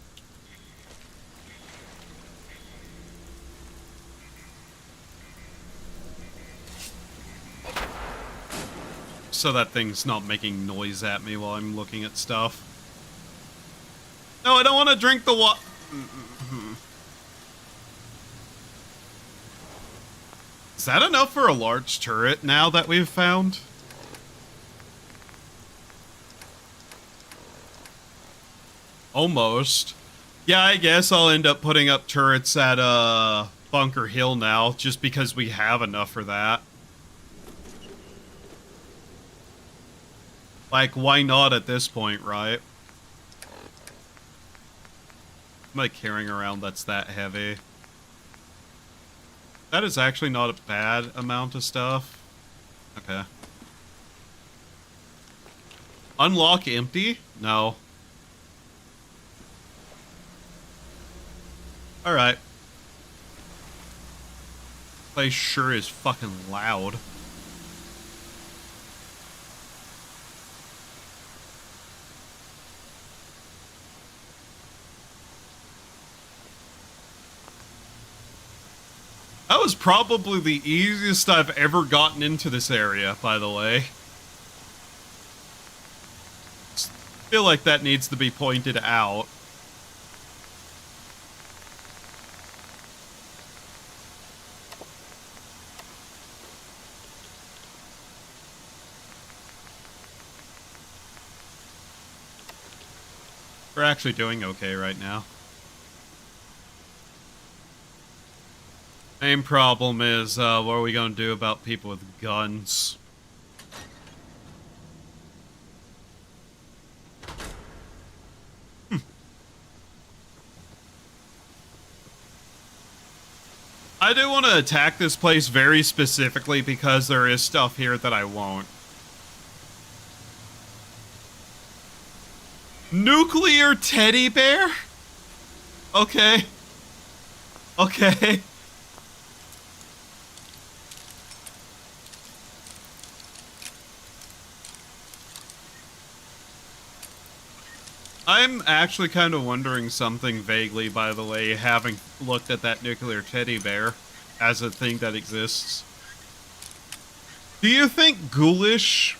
So that thing's not making noise at me while I'm looking at stuff. No, I don't want to drink the water. Is that enough for a large turret now that we've found? Almost. Yeah, I guess I'll end up putting up turrets at Bunker Hill now, just because we have enough for that. Like, why not at this point, right? Am I carrying around that's that heavy? That is actually not a bad amount of stuff. Okay. Unlock empty? No. Alright. Place sure is fucking loud. That was probably the easiest I've ever gotten into this area, by the way. I feel like that needs to be pointed out. We're actually doing okay right now. Main problem is, what are we gonna do about people with guns? I do want to attack this place very specifically because there is stuff here that I won't. Nuclear teddy bear? Okay. Okay. I'm actually kind of wondering something vaguely, by the way, having looked at that nuclear teddy bear as a thing that exists. Do you think ghoulish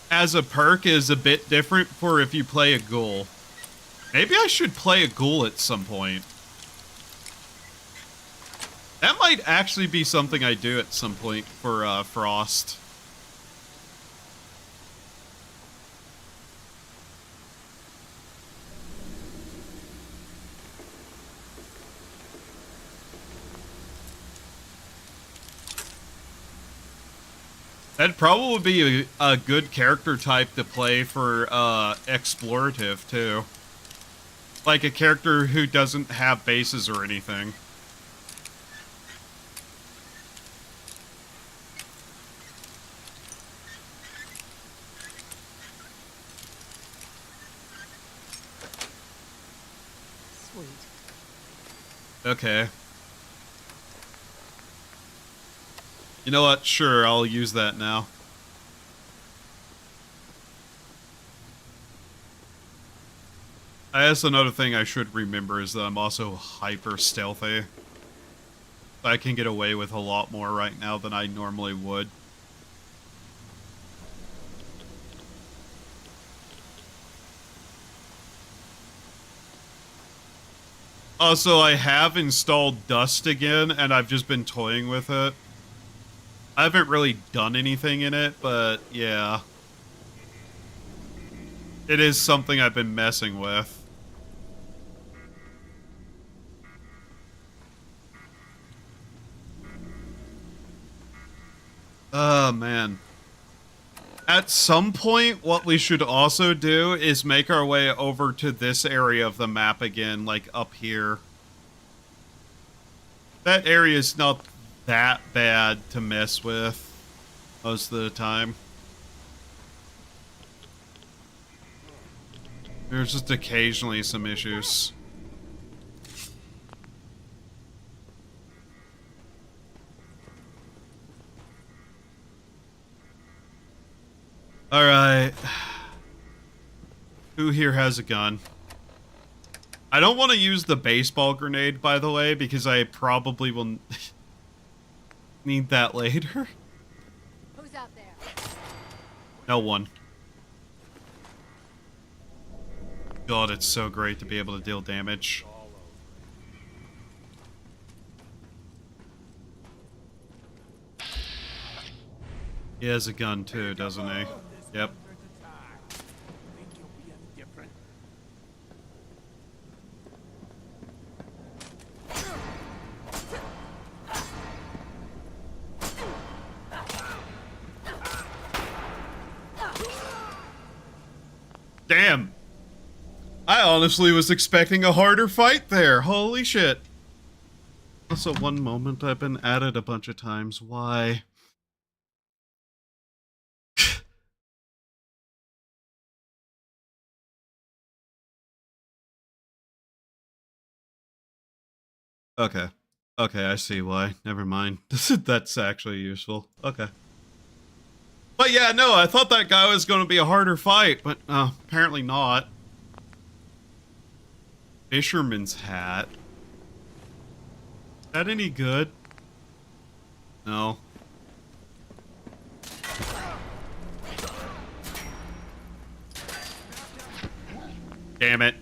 as a perk is a bit different for if you play a ghoul? Maybe I should play a ghoul at some point. That might actually be something I do at some point for Frost. That'd probably be a good character type to play for explorative too. Like a character who doesn't have bases or anything. Sweet. Okay. You know what? Sure, I'll use that now. I guess another thing I should remember is that I'm also hyper stealthy. I can get away with a lot more right now than I normally would. Also, I have installed Dust again, and I've just been toying with it. I haven't really done anything in it, but yeah. It is something I've been messing with. Oh, man. At some point, what we should also do is make our way over to this area of the map again, like up here. That area is not that bad to mess with most of the time. There's just occasionally some issues. Alright. Who here has a gun? I don't want to use the baseball grenade, by the way, because I probably will need that later. Who's out there? No one. God, it's so great to be able to deal damage. He has a gun too, doesn't he? Yep. Damn. I honestly was expecting a harder fight there. Holy shit. Also, one moment, I've been at it a bunch of times. Why? Okay. Okay, I see why. Never mind. That's actually useful. Okay. But yeah, no, I thought that guy was going to be a harder fight, but apparently not. Fisherman's hat. Is that any good? No. Damn it.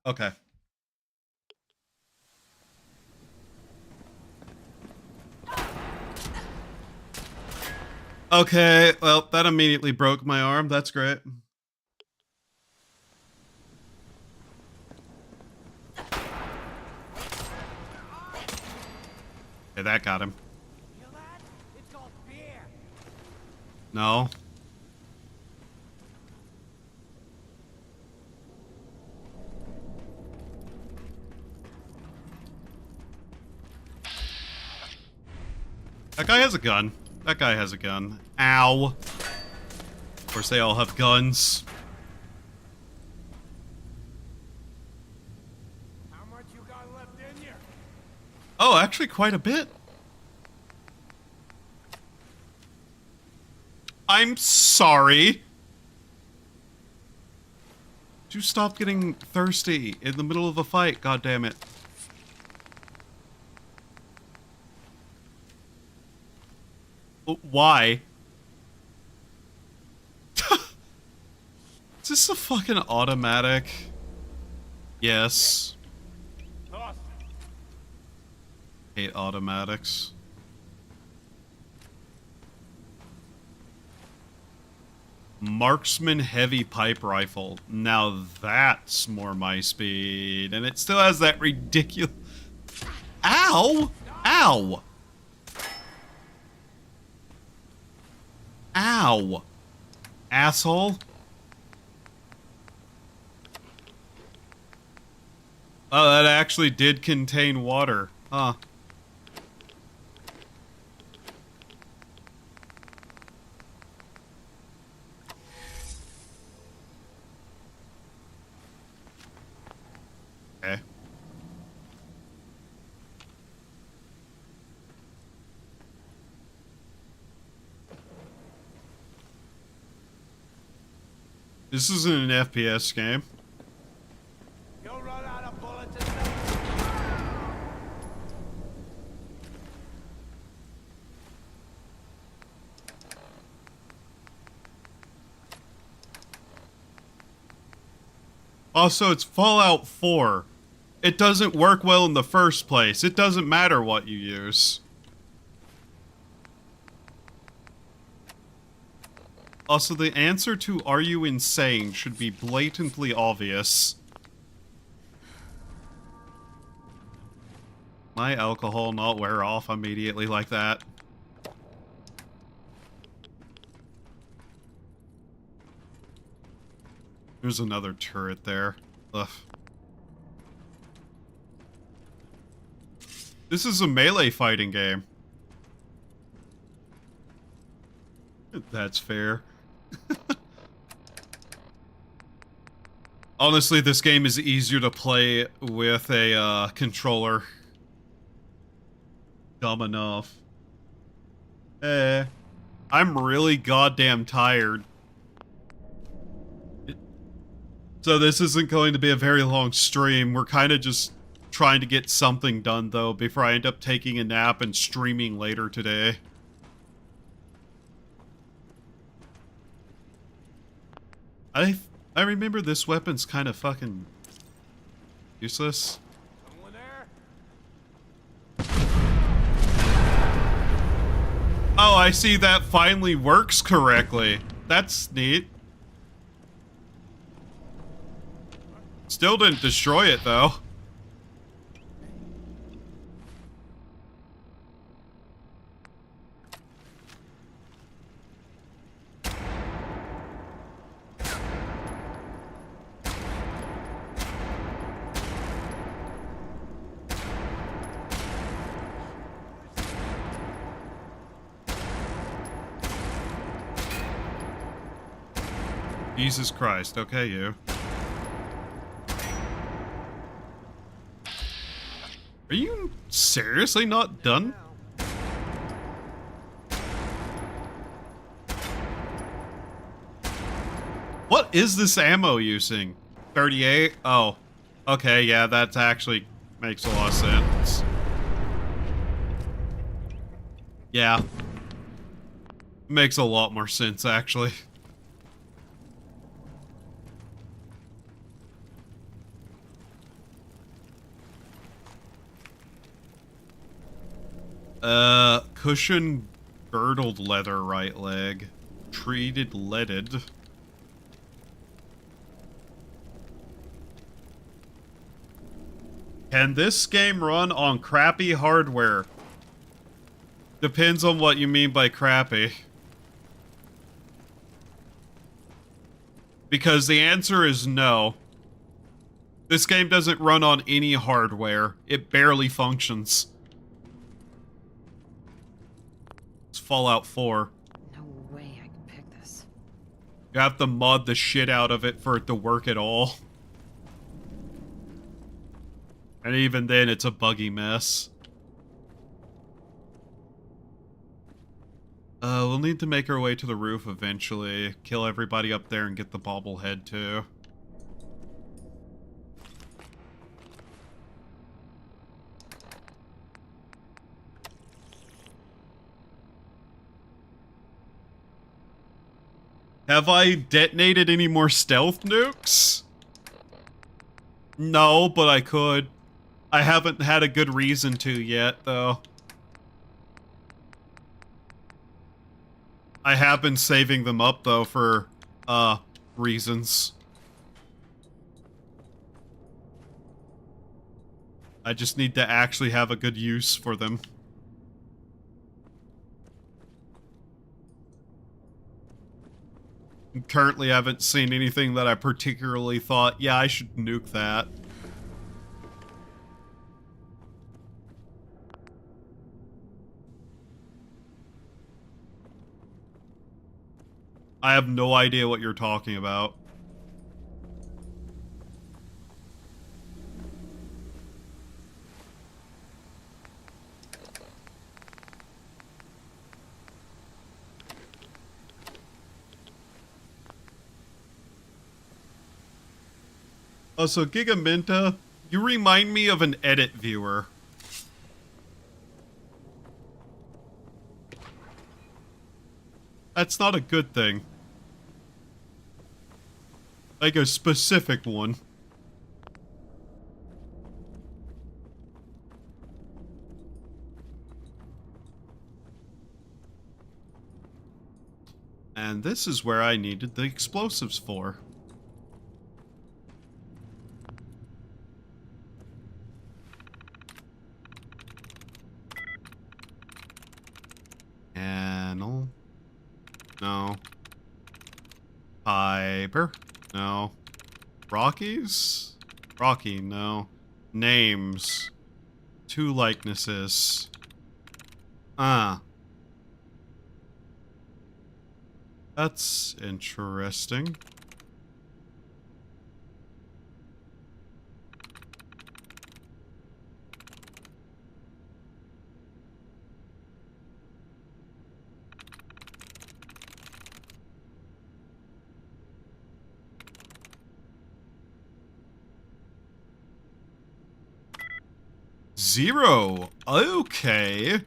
Okay. Okay, well, that immediately broke my arm. That's great. Okay, that got him. Feel that? It's called fear. No. That guy has a gun. That guy has a gun. Ow. Of course, they all have guns. How much you got left in you? Oh, actually quite a bit. I'm sorry. You stop getting thirsty in the middle of a fight, goddammit. Why? Is this a fucking automatic? Yes. Toss. Hate automatics. Marksman heavy pipe rifle. Now that's more my speed. And it still has that ridiculous... Ow! Ow! Ow! Asshole. Oh, that actually did contain water. Huh. Okay. This isn't an FPS game. You'll run out of bullets and Also, it's Fallout 4. It doesn't work well in the first place. It doesn't matter what you use. Also, the answer to "Are you insane?" should be blatantly obvious. My alcohol not wear off immediately like that. There's another turret there. Ugh. This is a melee fighting game. That's fair. Honestly, this game is easier to play with a controller. Dumb enough. I'm really goddamn tired. So this isn't going to be a very long stream. We're kind of just trying to get something done, though, before I end up taking a nap and streaming later today. I remember this weapon's kind of fucking useless. someone there? Oh, I see that finally works correctly. That's neat. Still didn't destroy it, though. Jesus Christ, okay, you. Are you seriously not done? What is this ammo using? 38? Oh. Okay, yeah, that actually makes a lot of sense. Yeah. Makes a lot more sense, actually. Cushion girdled leather right leg. Treated leaded. Can this game run on crappy hardware? Depends on what you mean by crappy. Because the answer is no. This game doesn't run on any hardware. It barely functions. It's Fallout 4. No way I can pick this. You have to mod the shit out of it for it to work at all. And even then, it's a buggy mess. We'll need to make our way to the roof eventually. Kill everybody up there and get the bobblehead too. Have I detonated any more stealth nukes? No, but I could. I haven't had a good reason to yet, though. I have been saving them up, though, for, reasons. I just need to actually have a good use for them. Currently, I haven't seen anything that I particularly thought, yeah, I should nuke that. I have no idea what you're talking about. Oh, so Gigaminta, you remind me of an edit viewer. That's not a good thing. Like a specific one. And this is where I needed the explosives for. Panel. No. Fiber. No. Rockies? Rocky, no. Names. 2 likenesses. That's interesting. Zero. Okay.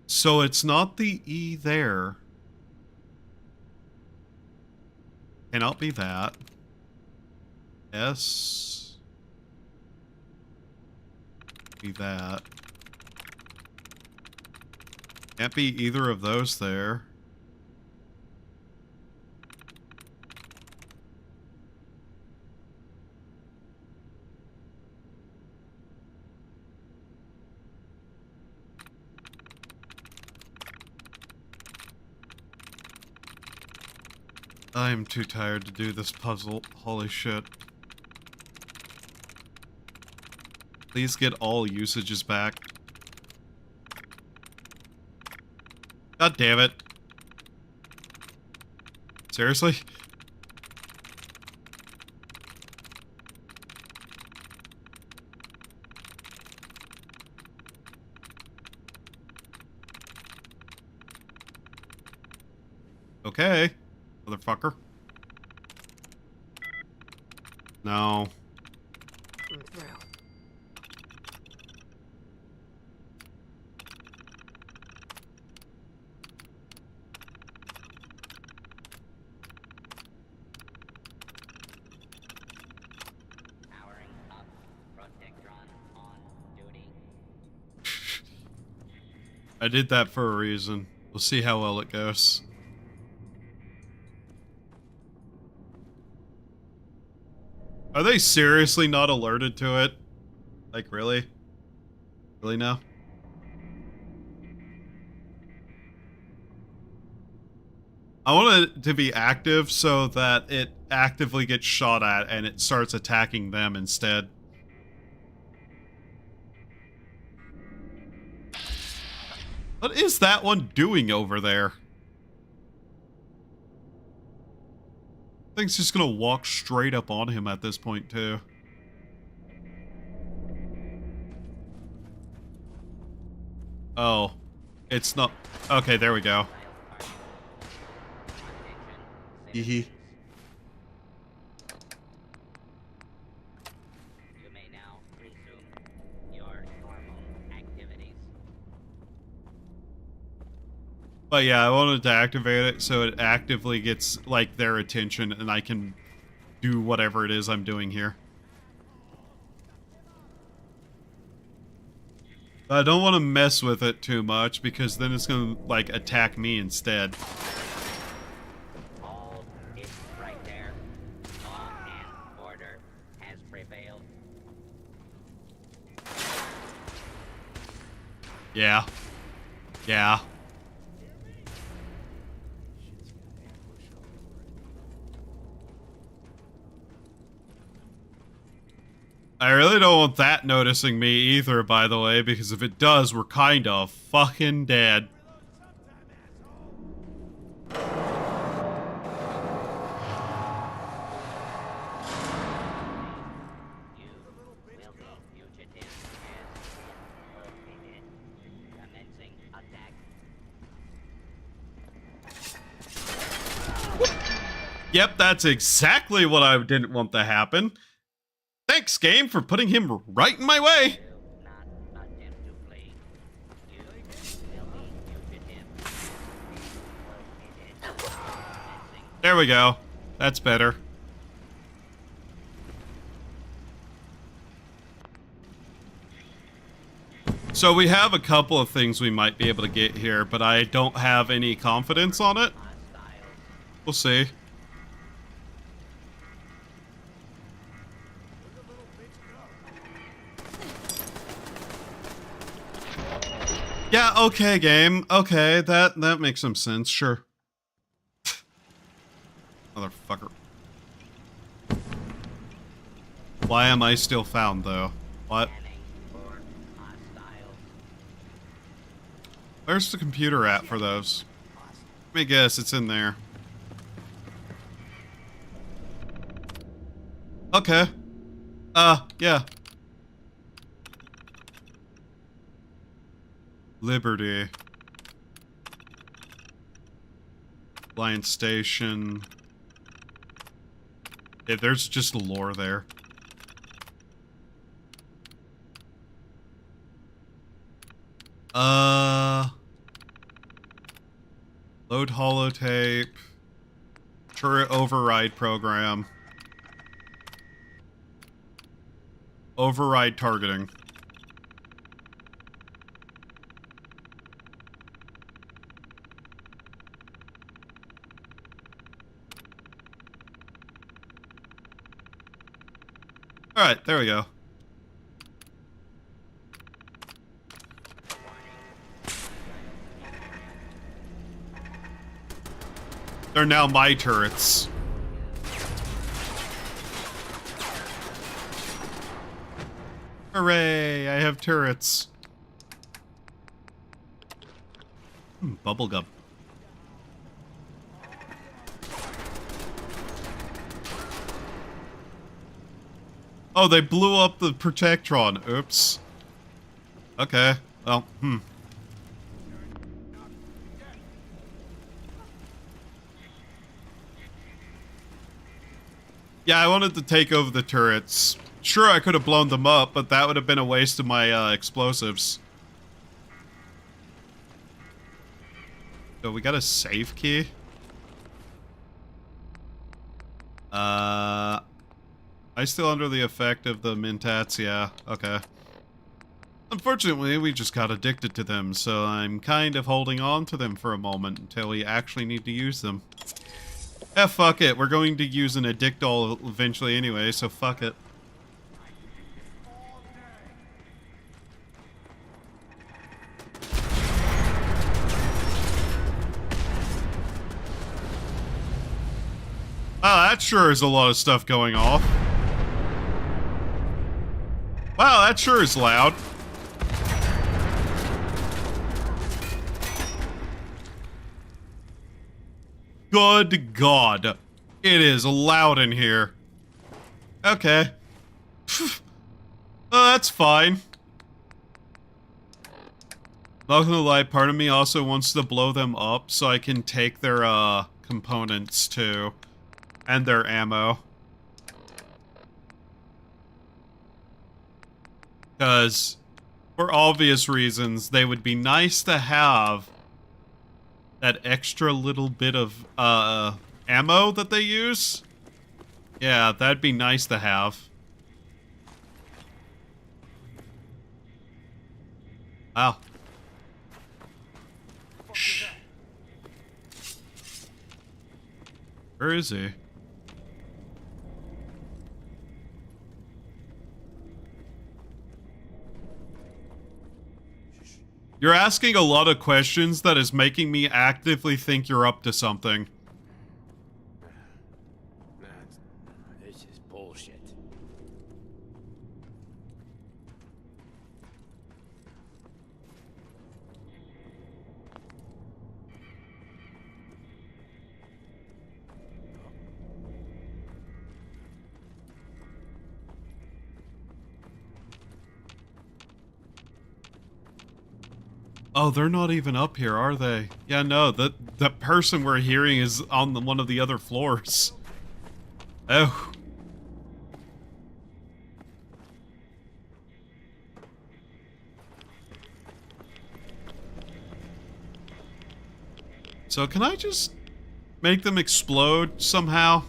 So it's not the E there. Cannot be that. S. Be that. Can't be either of those there. I am too tired to do this puzzle. Holy shit. Please get all usages back. God damn it. Seriously? Okay. Motherfucker. No. I did that for a reason. We'll see how well it goes. Are they seriously not alerted to it? Like, really? Really now? I want it to be active so that it actively gets shot at and it starts attacking them instead. What is that one doing over there? I think it's just gonna walk straight up on him at this point, too. Oh. It's not... Okay, there we go. Hee. You may now resume your normal activities. But yeah, I wanted to activate it so it actively gets, like, their attention and I can do whatever it is I'm doing here. I don't want to mess with it too much because then it's going to, like, attack me instead. All is right there. Law and order has prevailed. Yeah. Yeah. I really don't want that noticing me either, by the way, because if it does, we're kind of fucking dead. You will be fugitive as located. Commencing attack. Yep, that's exactly what I didn't want to happen. Thanks, game, for putting him right in my way. Do not attempt to flee. You will be fugitive. Located. Commencing. There we go. That's better. So we have a couple of things we might be able to get here, but I don't have any confidence on it. We'll see. Yeah, okay, game. Okay, that makes some sense, sure. Motherfucker. Why am I still found, though? What? Where's the computer at for those? Let me guess, it's in there. Okay. Yeah. Liberty. Lion Station. Yeah, there's just lore there. Load holotape. Turret override program. Override targeting. Alright, there we go. They're now my turrets. Hooray, I have turrets. Bubblegum. Oh, they blew up the Protectron. Oops. Okay. Well, Yeah, I wanted to take over the turrets. Sure, I could have blown them up, but that would have been a waste of my explosives. So we got a save key. I still under the effect of the Mintats, yeah, okay. Unfortunately, we just got addicted to them, so I'm kind of holding on to them for a moment until we actually need to use them. Fuck it. We're going to use an addict all eventually anyway, so fuck it. Wow, that sure is a lot of stuff going off. Wow, that sure is loud. Good God. It is loud in here. Okay. That's fine. Not gonna lie, part of me also wants to blow them up so I can take their, components too. And their ammo. Because, for obvious reasons, they would be nice to have that extra little bit of, ammo that they use. Yeah, that'd be nice to have. Wow. Shh. Where is he? You're asking a lot of questions that is making me actively think you're up to something. This is bullshit. Oh, they're not even up here, are they? Yeah, no, the person we're hearing is on one of the other floors. Oh. So can I just make them explode somehow?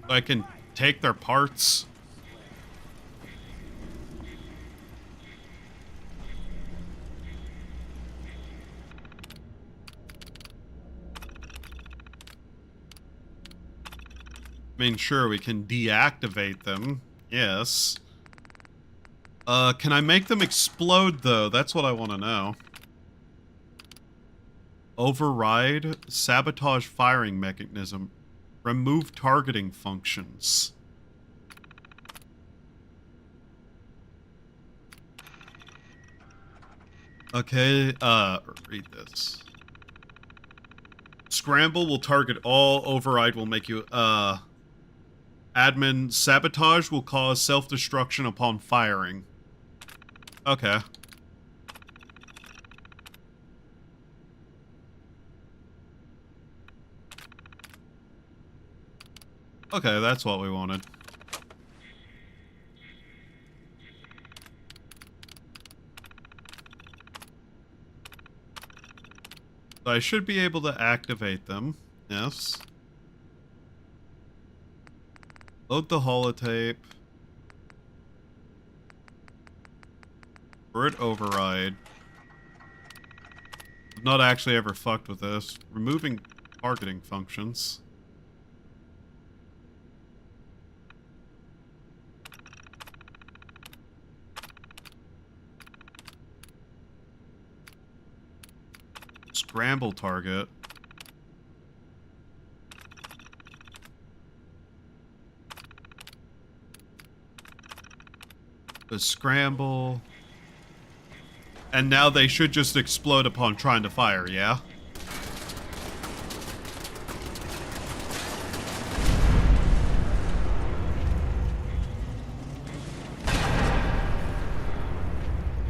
So I can take their parts? I mean, sure, we can deactivate them. Yes. Can I make them explode, though? That's what I want to know. Override, sabotage firing mechanism, remove targeting functions. Okay, read this. Scramble will target all, override will make you, admin, sabotage will cause self-destruction upon firing. Okay. Okay, that's what we wanted. So I should be able to activate them. Yes. Load the holotape. Word override. I've not actually ever fucked with this. Removing targeting functions. Scramble target. The scramble. And now they should just explode upon trying to fire, yeah?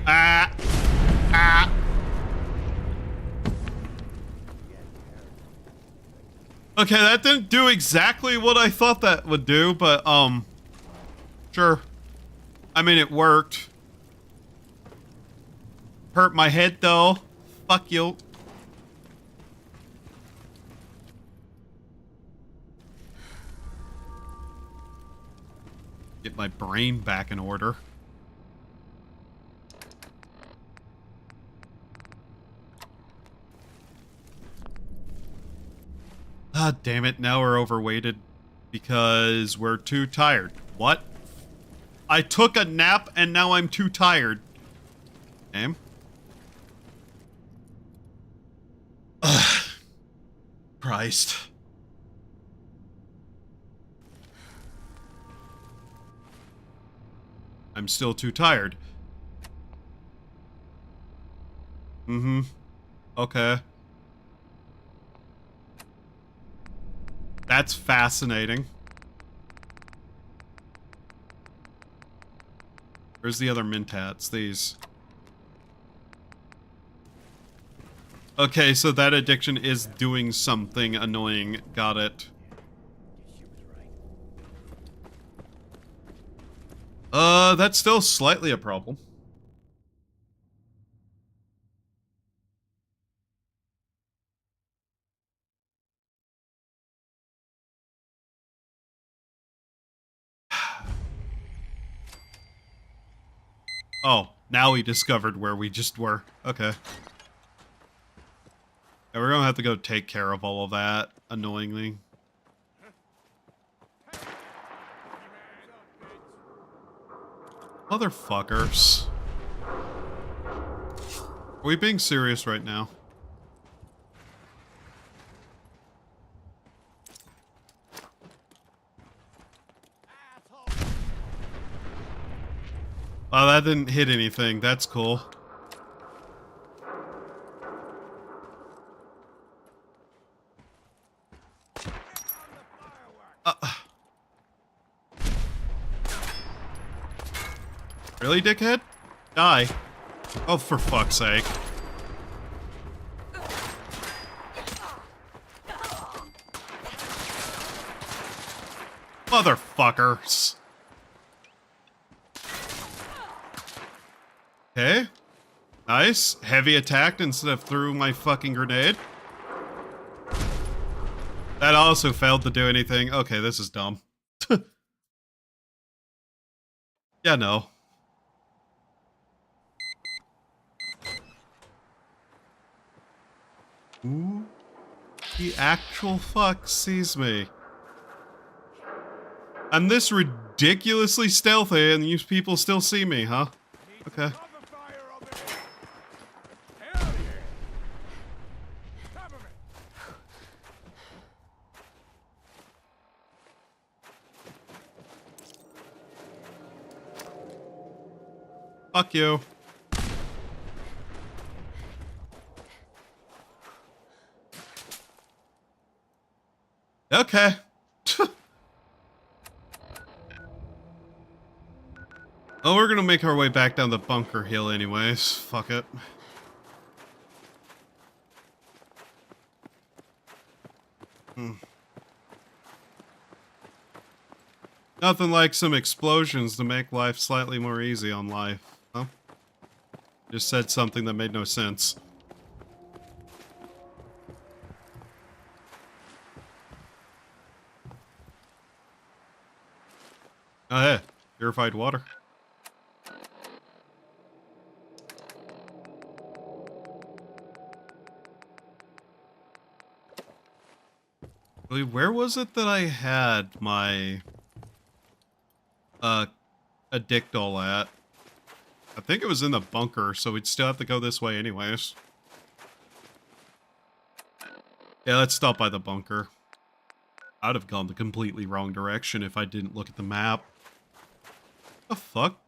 Ah! Ah! Okay, that didn't do exactly what I thought that would do, but, sure. I mean, it worked. Hurt my head, though. Fuck you. Get my brain back in order. God damn it, now we're overweighted because we're too tired. What? I took a nap and now I'm too tired. Damn. Ugh. Christ. I'm still too tired. Mm-hmm. Okay. That's fascinating. Where's the other Mentats? These. Okay, so that addiction is doing something annoying. Got it. That's still slightly a problem. Oh, now we discovered where we just were. Okay. Yeah, we're gonna have to go take care of all of that, annoyingly. Motherfuckers. Are we being serious right now? Oh, that didn't hit anything. That's cool. Really, dickhead? Die. Oh, for fuck's sake. Motherfuckers. Okay. Nice. Heavy attacked instead of threw my fucking grenade. That also failed to do anything. Okay, this is dumb. Yeah, no. Ooh. The actual fuck sees me. I'm this ridiculously stealthy and you people still see me, huh? Okay. Fuck you. Okay. Oh, we're gonna make our way back down the bunker hill anyways. Fuck it. Nothing like some explosions to make life slightly more easy on life, huh? Just said something that made no sense. Oh, hey. Purified water. Really, where was it that I had my addict all at? I think it was in the bunker, so we'd still have to go this way anyways. Yeah, let's stop by the bunker. I'd have gone the completely wrong direction if I didn't look at the map. The fuck?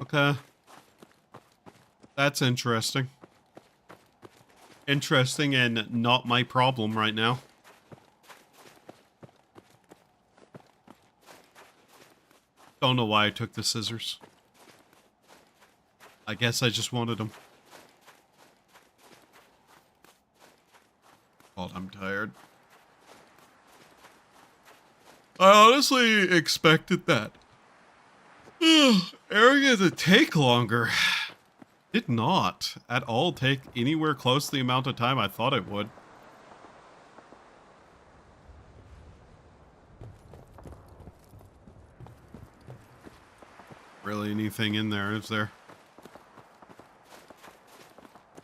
Okay. That's interesting. Interesting and not my problem right now. Don't know why I took the scissors. I guess I just wanted them. God, I'm tired. I honestly expected that area to take longer. Did not at all take anywhere close to the amount of time I thought it would. Really anything in there, is there?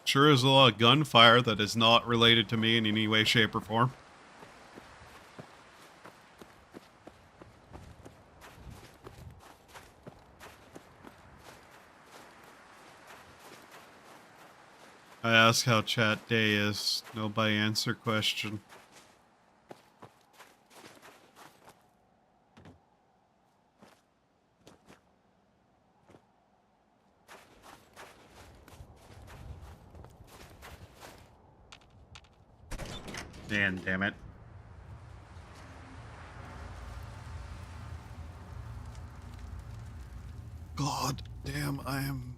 Sure is a lot of gunfire that is not related to me in any way, shape, or form. I ask how chat day is. Nobody answer question. Man, damn it. God damn, I am...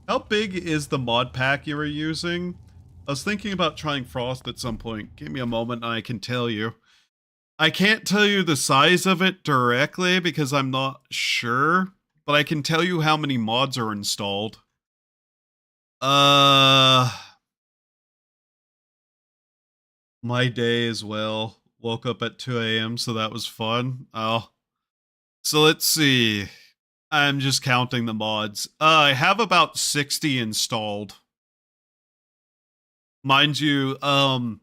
How big is the mod pack you were using? I was thinking about trying Frost at some point. Give me a moment and I can tell you. I can't tell you the size of it directly because I'm not sure, but I can tell you how many mods are installed. My day as well. Woke up at 2 a.m., so that was fun. Oh. So let's see. I'm just counting the mods. I have about 60 installed. Mind you, I'm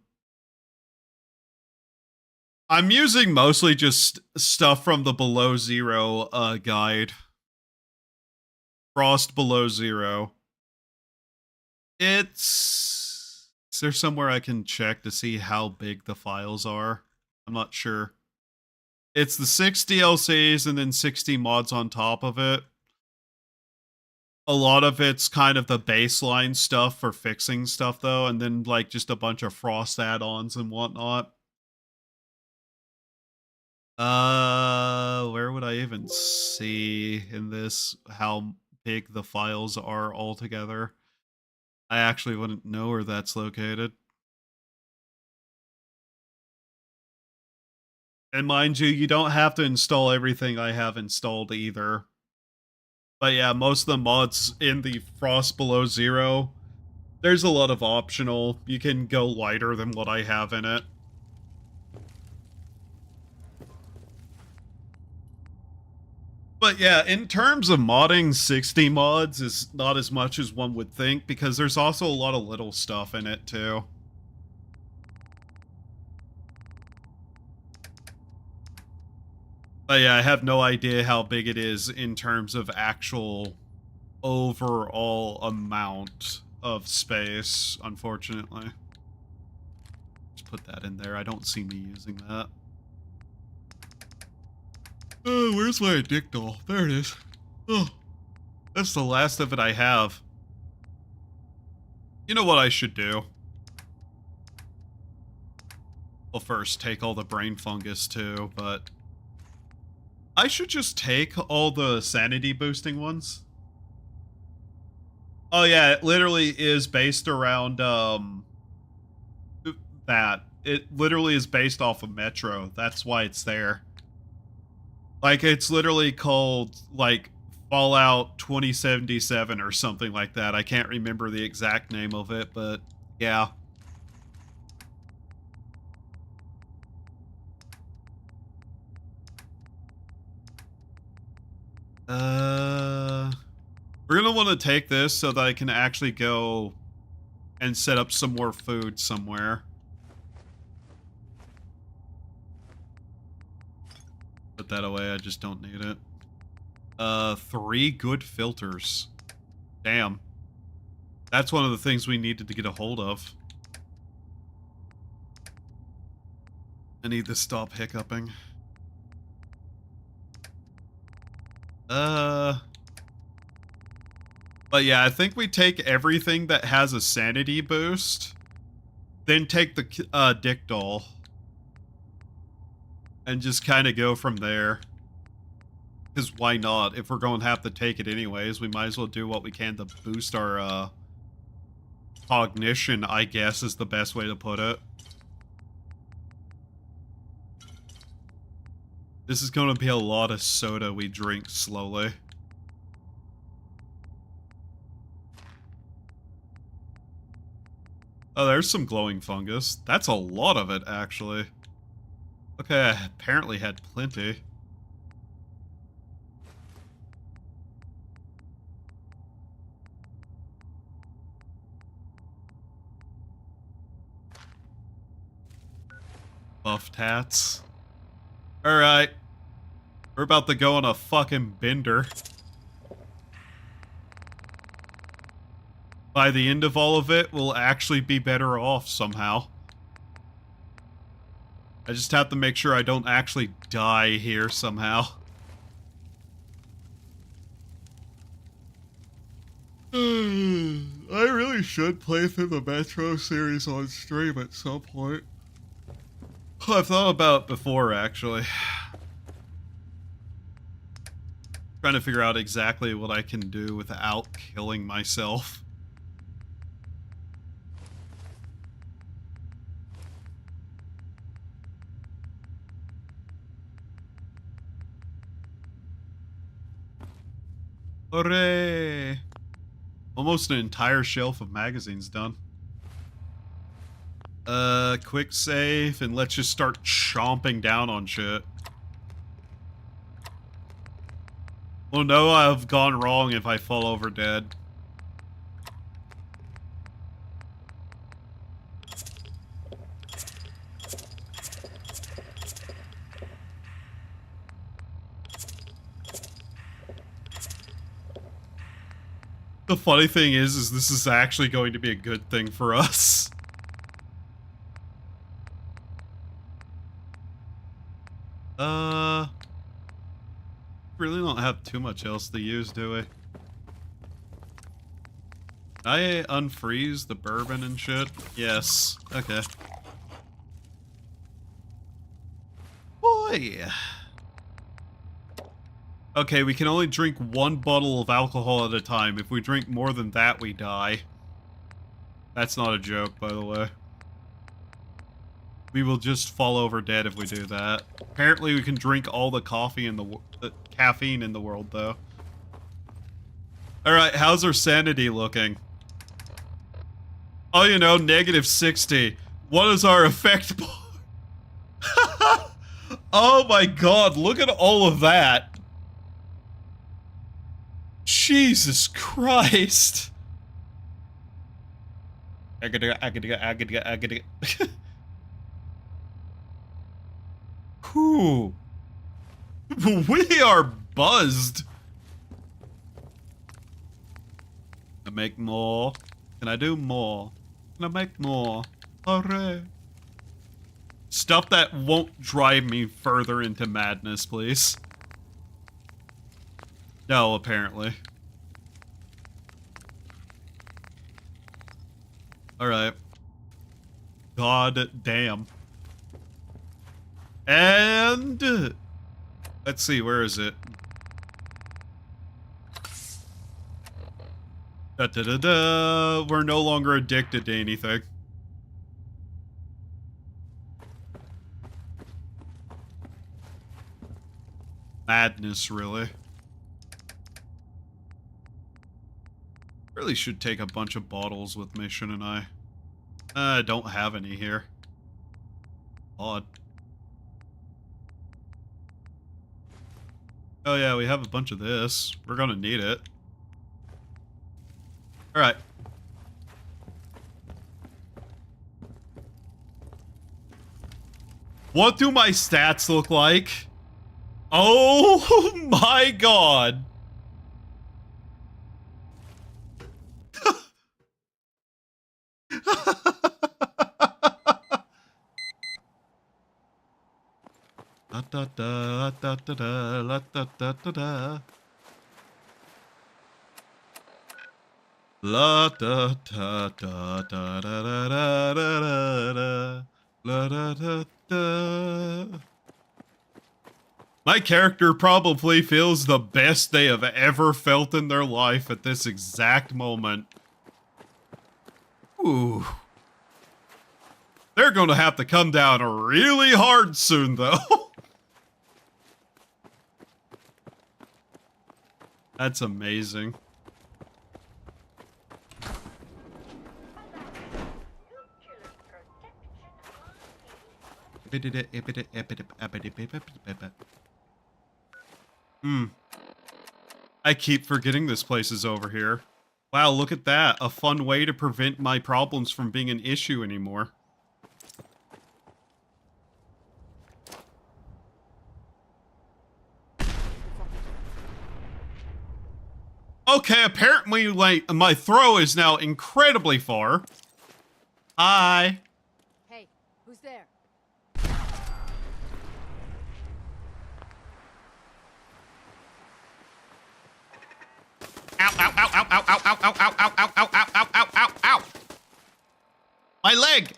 using mostly just stuff from the Below Zero guide. Frost Below Zero. Is there somewhere I can check to see how big the files are? I'm not sure. It's the 6 DLCs and then 60 mods on top of it. A lot of it's kind of the baseline stuff for fixing stuff, though, and then, like, just a bunch of Frost add-ons and whatnot. Where would I even see in this how big the files are altogether? I actually wouldn't know where that's located. And mind you, you don't have to install everything I have installed either. But yeah, most of the mods in the Frost Below Zero, there's a lot of optional. You can go lighter than what I have in it. But yeah, in terms of modding, 60 mods is not as much as one would think, because there's also a lot of little stuff in it, too. But yeah, I have no idea how big it is in terms of actual overall amount of space, unfortunately. Just put that in there. I don't see me using that. Oh, where's my dick doll? There it is. Oh, that's the last of it I have. You know what I should do? Well, first, take all the brain fungus, too, but... I should just take all the sanity boosting ones. Oh yeah, it literally is based around, that. It literally is based off of Metro. That's why it's there. Like, it's literally called, like, Fallout 2077 or something like that. I can't remember the exact name of it, but yeah. We're gonna want to take this so that I can actually go and set up some more food somewhere. Put that away, I just don't need it. 3 good filters. Damn. That's one of the things we needed to get a hold of. I need to stop hiccuping. But yeah, I think we take everything that has a sanity boost, then take the dick doll, and just kind of go from there. Because why not? If we're going to have to take it anyways, we might as well do what we can to boost our cognition, I guess is the best way to put it. This is going to be a lot of soda we drink slowly. Oh, there's some glowing fungus. That's a lot of it, actually. Okay, I apparently had plenty. Buffed hats. Alright. We're about to go on a fucking bender. By the end of all of it, we'll actually be better off somehow. I just have to make sure I don't actually die here somehow. I really should play through the Metro series on stream at some point. I've thought about it before, actually. Trying to figure out exactly what I can do without killing myself. Hooray! Almost an entire shelf of magazines done. Quick save, and let's just start chomping down on shit. Well, no, I've gone wrong if I fall over dead. The funny thing is this is actually going to be a good thing for us. Really don't have too much else to use, do we? I unfreeze the bourbon and shit? Yes. Okay. Boy! Okay, we can only drink one bottle of alcohol at a time. If we drink more than that, we die. That's not a joke, by the way. We will just fall over dead if we do that. Apparently, we can drink all the coffee in the caffeine in the world, though. Alright, how's our sanity looking? Oh, you know, -60. What is our effect bar? Oh my god, look at all of that. Jesus Christ. Whew. We are buzzed. Can I make more? Can I do more? Can I make more? Hooray. Stuff that won't drive me further into madness, please. No, apparently. Alright. God damn. And... let's see, where is it? Da-da-da-da. We're no longer addicted to anything. Madness, really. Really should take a bunch of bottles with me, shouldn't I? I don't have any here. Odd. Oh yeah, we have a bunch of this. We're gonna need it. Alright. What do my stats look like? Oh my god! Da da da da da da la da da da da. La da da da da da da da da da la da da da. My character probably feels the best they have ever felt in their life at this exact moment. Ooh. They're gonna have to come down really hard soon, though. That's amazing. I keep forgetting this place is over here. Wow, look at that. A fun way to prevent my problems from being an issue anymore. Okay, apparently, like, my throw is now incredibly far. Hi. Hey, who's there? Ow, ow, ow, ow, ow, ow, ow, ow, ow, ow, ow, ow, ow, ow, ow, ow. My leg.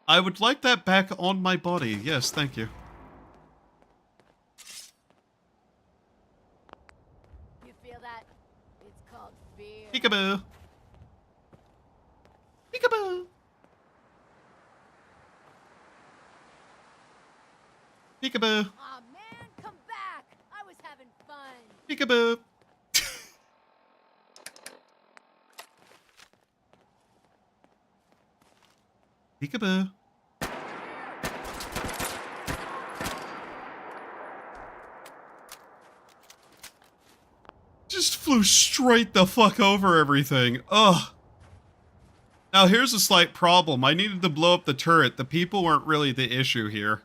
I would like that back on my body. Yes, thank you. You feel that? It's called fear. Peekaboo. Peekaboo. Peekaboo. Aw, man, come back! I was having fun. Peekaboo. Peekaboo. Just flew straight the fuck over everything. Ugh. Now here's a slight problem. I needed to blow up the turret. The people weren't really the issue here.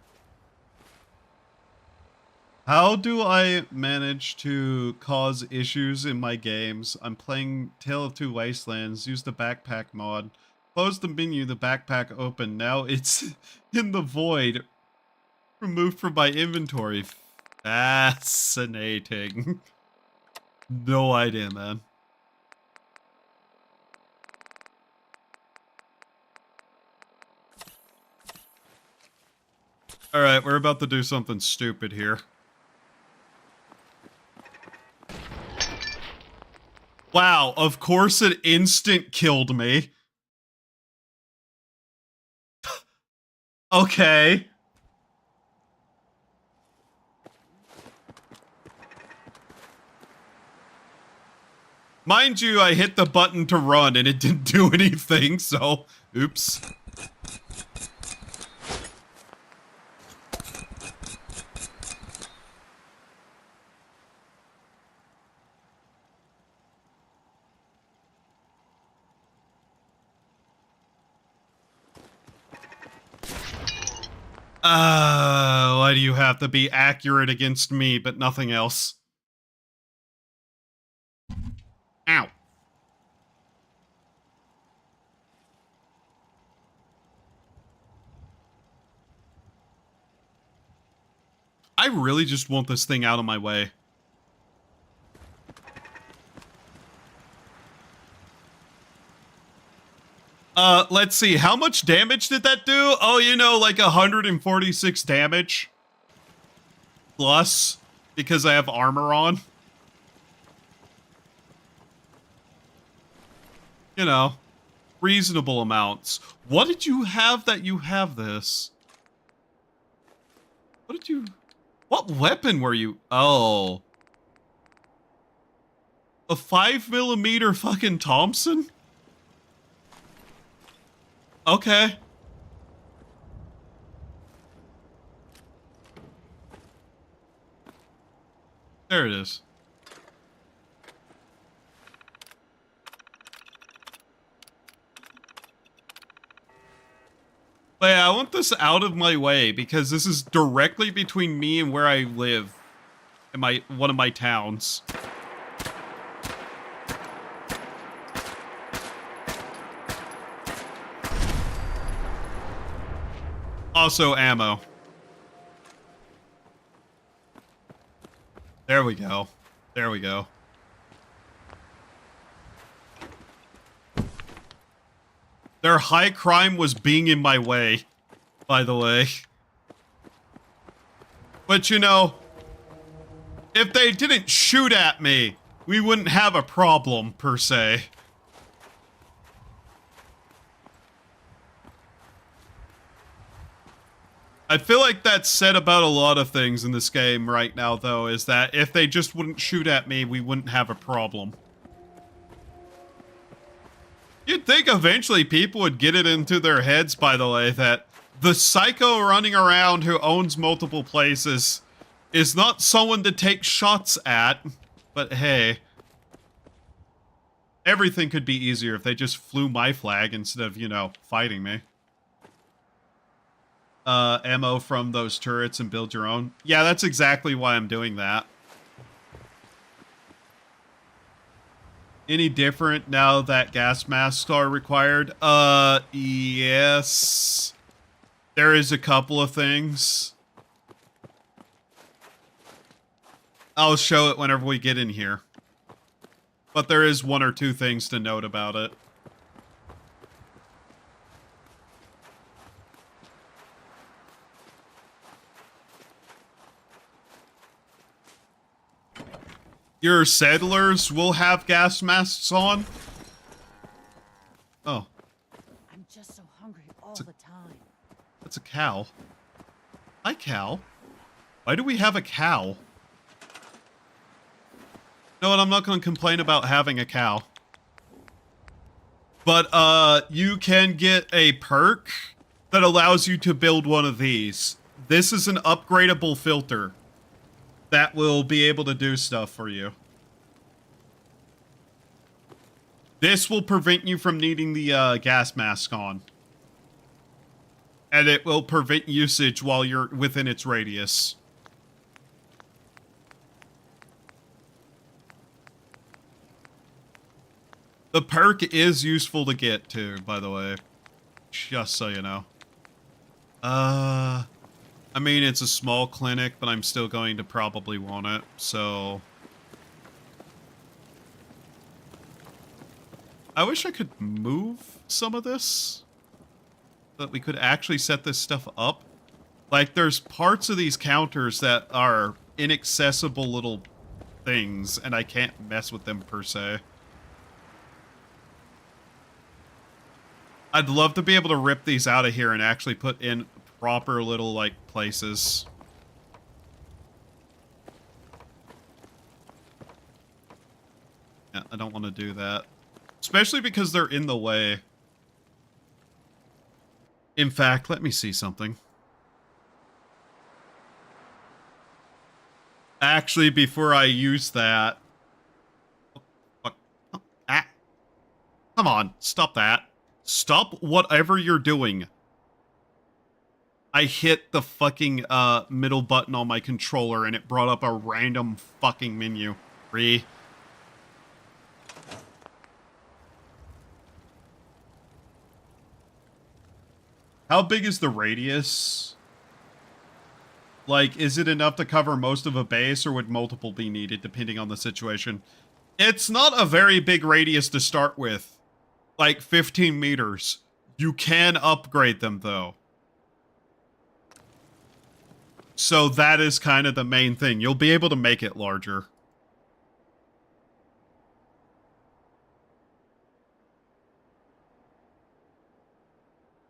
How do I manage to cause issues in my games? I'm playing Tale of Two Wastelands. Use the backpack mod. Close the menu, the backpack open. Now it's in the void. Removed from my inventory. Fascinating. No idea, man. Alright, we're about to do something stupid here. Wow, of course it instant killed me. Okay. Mind you, I hit the button to run and it didn't do anything, so oops. Why do you have to be accurate against me, but nothing else? Ow. I really just want this thing out of my way. Let's see. How much damage did that do? Oh, you know, like 146 damage. Plus, because I have armor on. You know, reasonable amounts. What did you have that you have this? What did you... What weapon were you... Oh. A 5mm fucking Thompson? Okay. There it is. But yeah, I want this out of my way because this is directly between me and where I live in one of my towns. Also ammo. There we go. There we go. Their high crime was being in my way, by the way. But you know, if they didn't shoot at me, we wouldn't have a problem, per se. I feel like that's said about a lot of things in this game right now, though, is that if they just wouldn't shoot at me, we wouldn't have a problem. You'd think eventually people would get it into their heads, by the way, that the psycho running around who owns multiple places is not someone to take shots at, but hey. Everything could be easier if they just flew my flag instead of, you know, fighting me. ammo from those turrets and build your own. Yeah, that's exactly why I'm doing that. Any different now that gas masks are required? Yes. There is a couple of things. I'll show it whenever we get in here. But there is one or two things to note about it. Your settlers will have gas masks on? Oh. I'm just so hungry all the time. That's a cow. Hi, cow. Why do we have a cow? No, and I'm not going to complain about having a cow. But, you can get a perk that allows you to build one of these. This is an upgradable filter that will be able to do stuff for you. This will prevent you from needing the gas mask on. And it will prevent usage while you're within its radius. The perk is useful to get too, by the way. Just so you know. I mean, it's a small clinic, but I'm still going to probably want it, so... I wish I could move some of this, so that we could actually set this stuff up. Like, there's parts of these counters that are inaccessible little things, and I can't mess with them per se. I'd love to be able to rip these out of here and actually put in proper little, like, places. Yeah, I don't want to do that. Especially because they're in the way. In fact, let me see something. Actually, before I use that... Come on, stop that. Stop whatever you're doing. I hit the fucking middle button on my controller and it brought up a random fucking menu. How big is the radius? Like, is it enough to cover most of a base, or would multiple be needed depending on the situation? It's not a very big radius to start with. Like 15 meters. You can upgrade them though. So that is kind of the main thing. You'll be able to make it larger.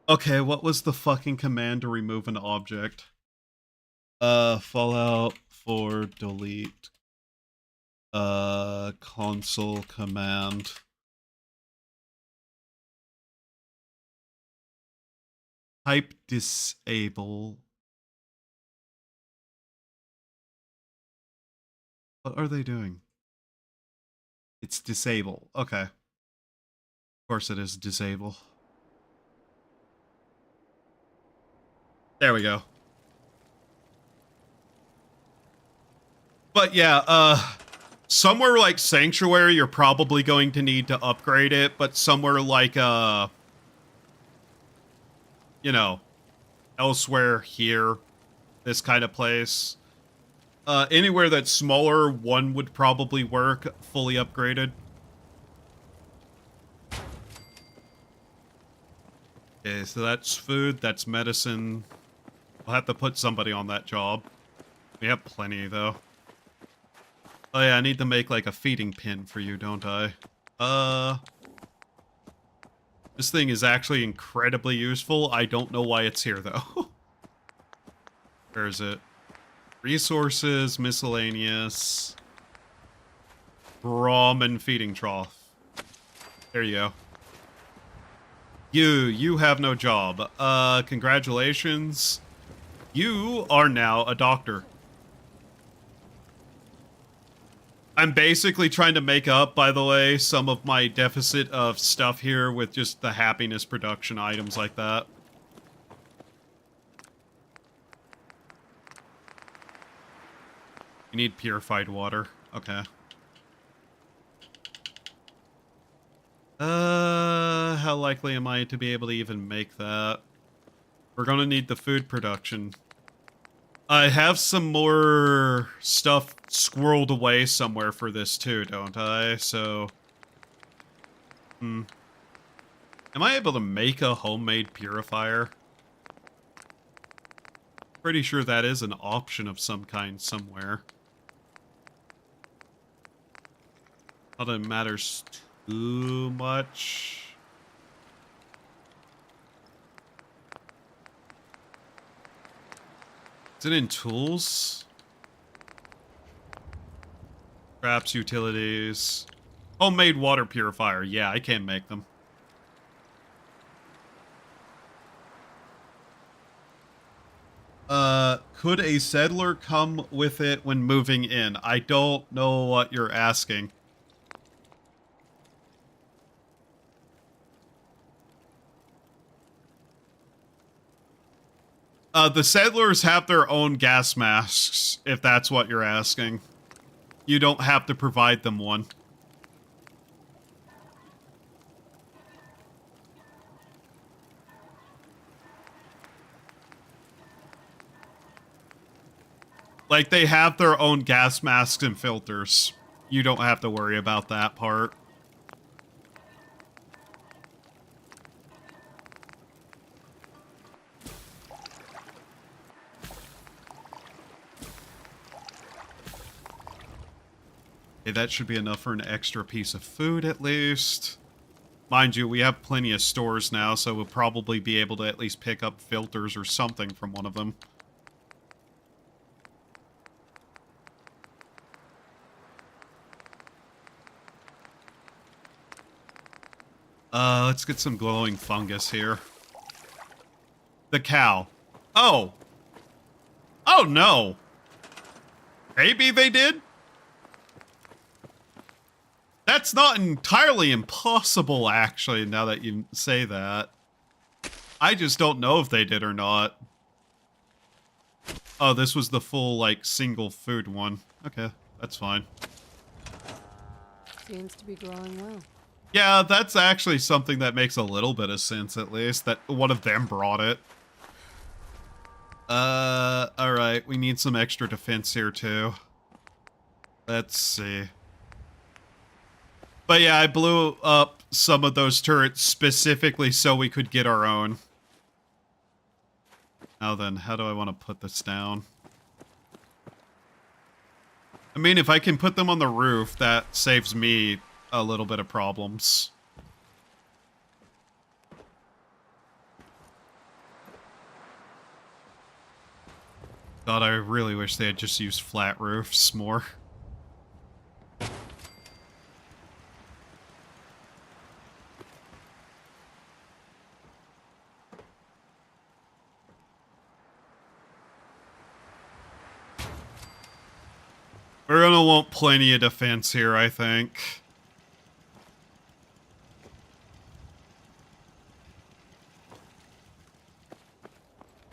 Okay, what was the fucking command to remove an object? Fallout 4 delete. Console command. Type disable. What are they doing? It's disable. Okay. Of course it is disable. There we go. But yeah, somewhere like Sanctuary, you're probably going to need to upgrade it, but somewhere like, you know, elsewhere here, this kind of place, anywhere that's smaller, one would probably work, fully upgraded. Okay, so that's food, that's medicine. I'll have to put somebody on that job. We have plenty, though. Oh yeah, I need to make, like, a feeding pin for you, don't I? This thing is actually incredibly useful. I don't know why it's here, though. Where is it? Resources, miscellaneous. Ramen feeding trough. There you go. You have no job. Congratulations. You are now a doctor. I'm basically trying to make up, by the way, some of my deficit of stuff here with just the happiness production items like that. You need purified water. Okay. How likely am I to be able to even make that? We're gonna need the food production. I have some more stuff squirreled away somewhere for this too, don't I? So... Am I able to make a homemade purifier? Pretty sure that is an option of some kind somewhere. Not that it matters too much. Is it in tools? Perhaps utilities. Homemade water purifier. Yeah, I can't make them. Could a settler come with it when moving in? I don't know what you're asking. The settlers have their own gas masks, if that's what you're asking. You don't have to provide them one. Like, they have their own gas masks and filters. You don't have to worry about that part. Okay, that should be enough for an extra piece of food, at least. Mind you, we have plenty of stores now, so we'll probably be able to at least pick up filters or something from one of them. Let's get some glowing fungus here. The cow. Oh! Oh, no! Maybe they did? That's not entirely impossible, actually, now that you say that. I just don't know if they did or not. Oh, this was the full, like, single food one. Okay, that's fine. Seems to be growing well. Yeah, that's actually something that makes a little bit of sense, at least, that one of them brought it. Alright, we need some extra defense here, too. Let's see. But yeah, I blew up some of those turrets specifically so we could get our own. Now then, how do I want to put this down? I mean, if I can put them on the roof, that saves me a little bit of problems. God, I really wish they had just used flat roofs more. We're gonna want plenty of defense here, I think.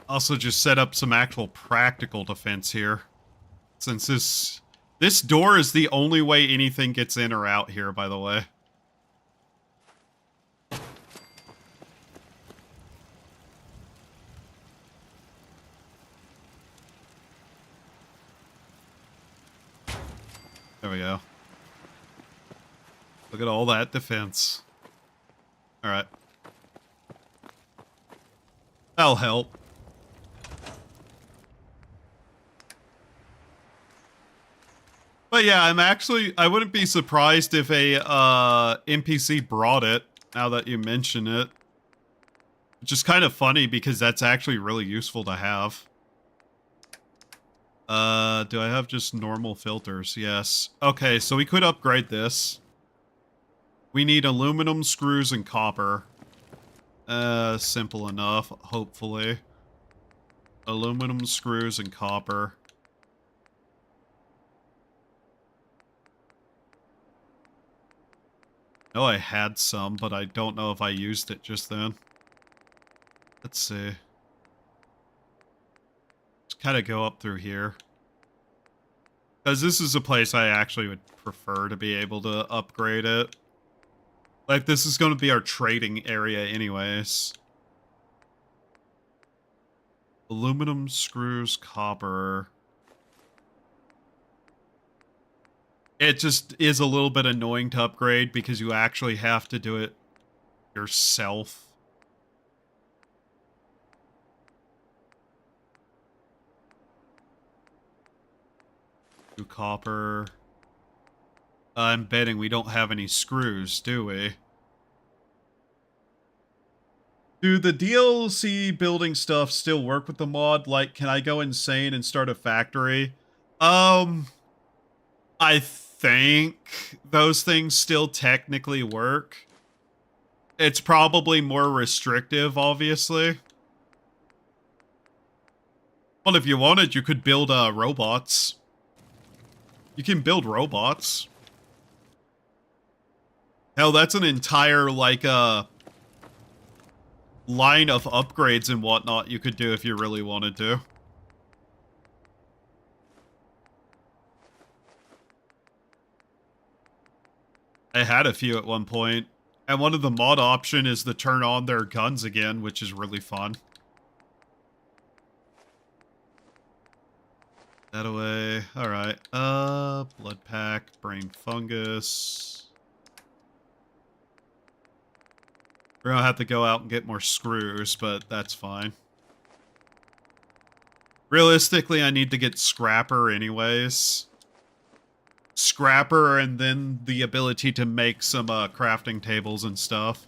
Also, just set up some actual practical defense here. Since this door is the only way anything gets in or out here, by the way. There we go. Look at all that defense. Alright. That'll help. But yeah, I wouldn't be surprised if a NPC brought it, now that you mention it. Which is kind of funny because that's actually really useful to have. Do I have just normal filters? Yes. Okay, so we could upgrade this. We need aluminum, screws, and copper. Simple enough, hopefully. Aluminum, screws, and copper. I know I had some, but I don't know if I used it just then. Let's see. Just kind of go up through here. Because this is a place I actually would prefer to be able to upgrade it. Like, this is going to be our trading area anyways. Aluminum, screws, copper. It just is a little bit annoying to upgrade because you actually have to do it yourself. Copper. I'm betting we don't have any screws, do we? Do the DLC building stuff still work with the mod? Like, can I go insane and start a factory? I think those things still technically work. It's probably more restrictive, obviously. Well, if you wanted, you could build robots. You can build robots. Hell, that's an entire, like, line of upgrades and whatnot you could do if you really wanted to. I had a few at one point. And one of the mod option is to turn on their guns again, which is really fun. That away. Alright. Blood pack, brain fungus. We're gonna have to go out and get more screws, but that's fine. Realistically, I need to get Scrapper anyways. Scrapper and then the ability to make some crafting tables and stuff.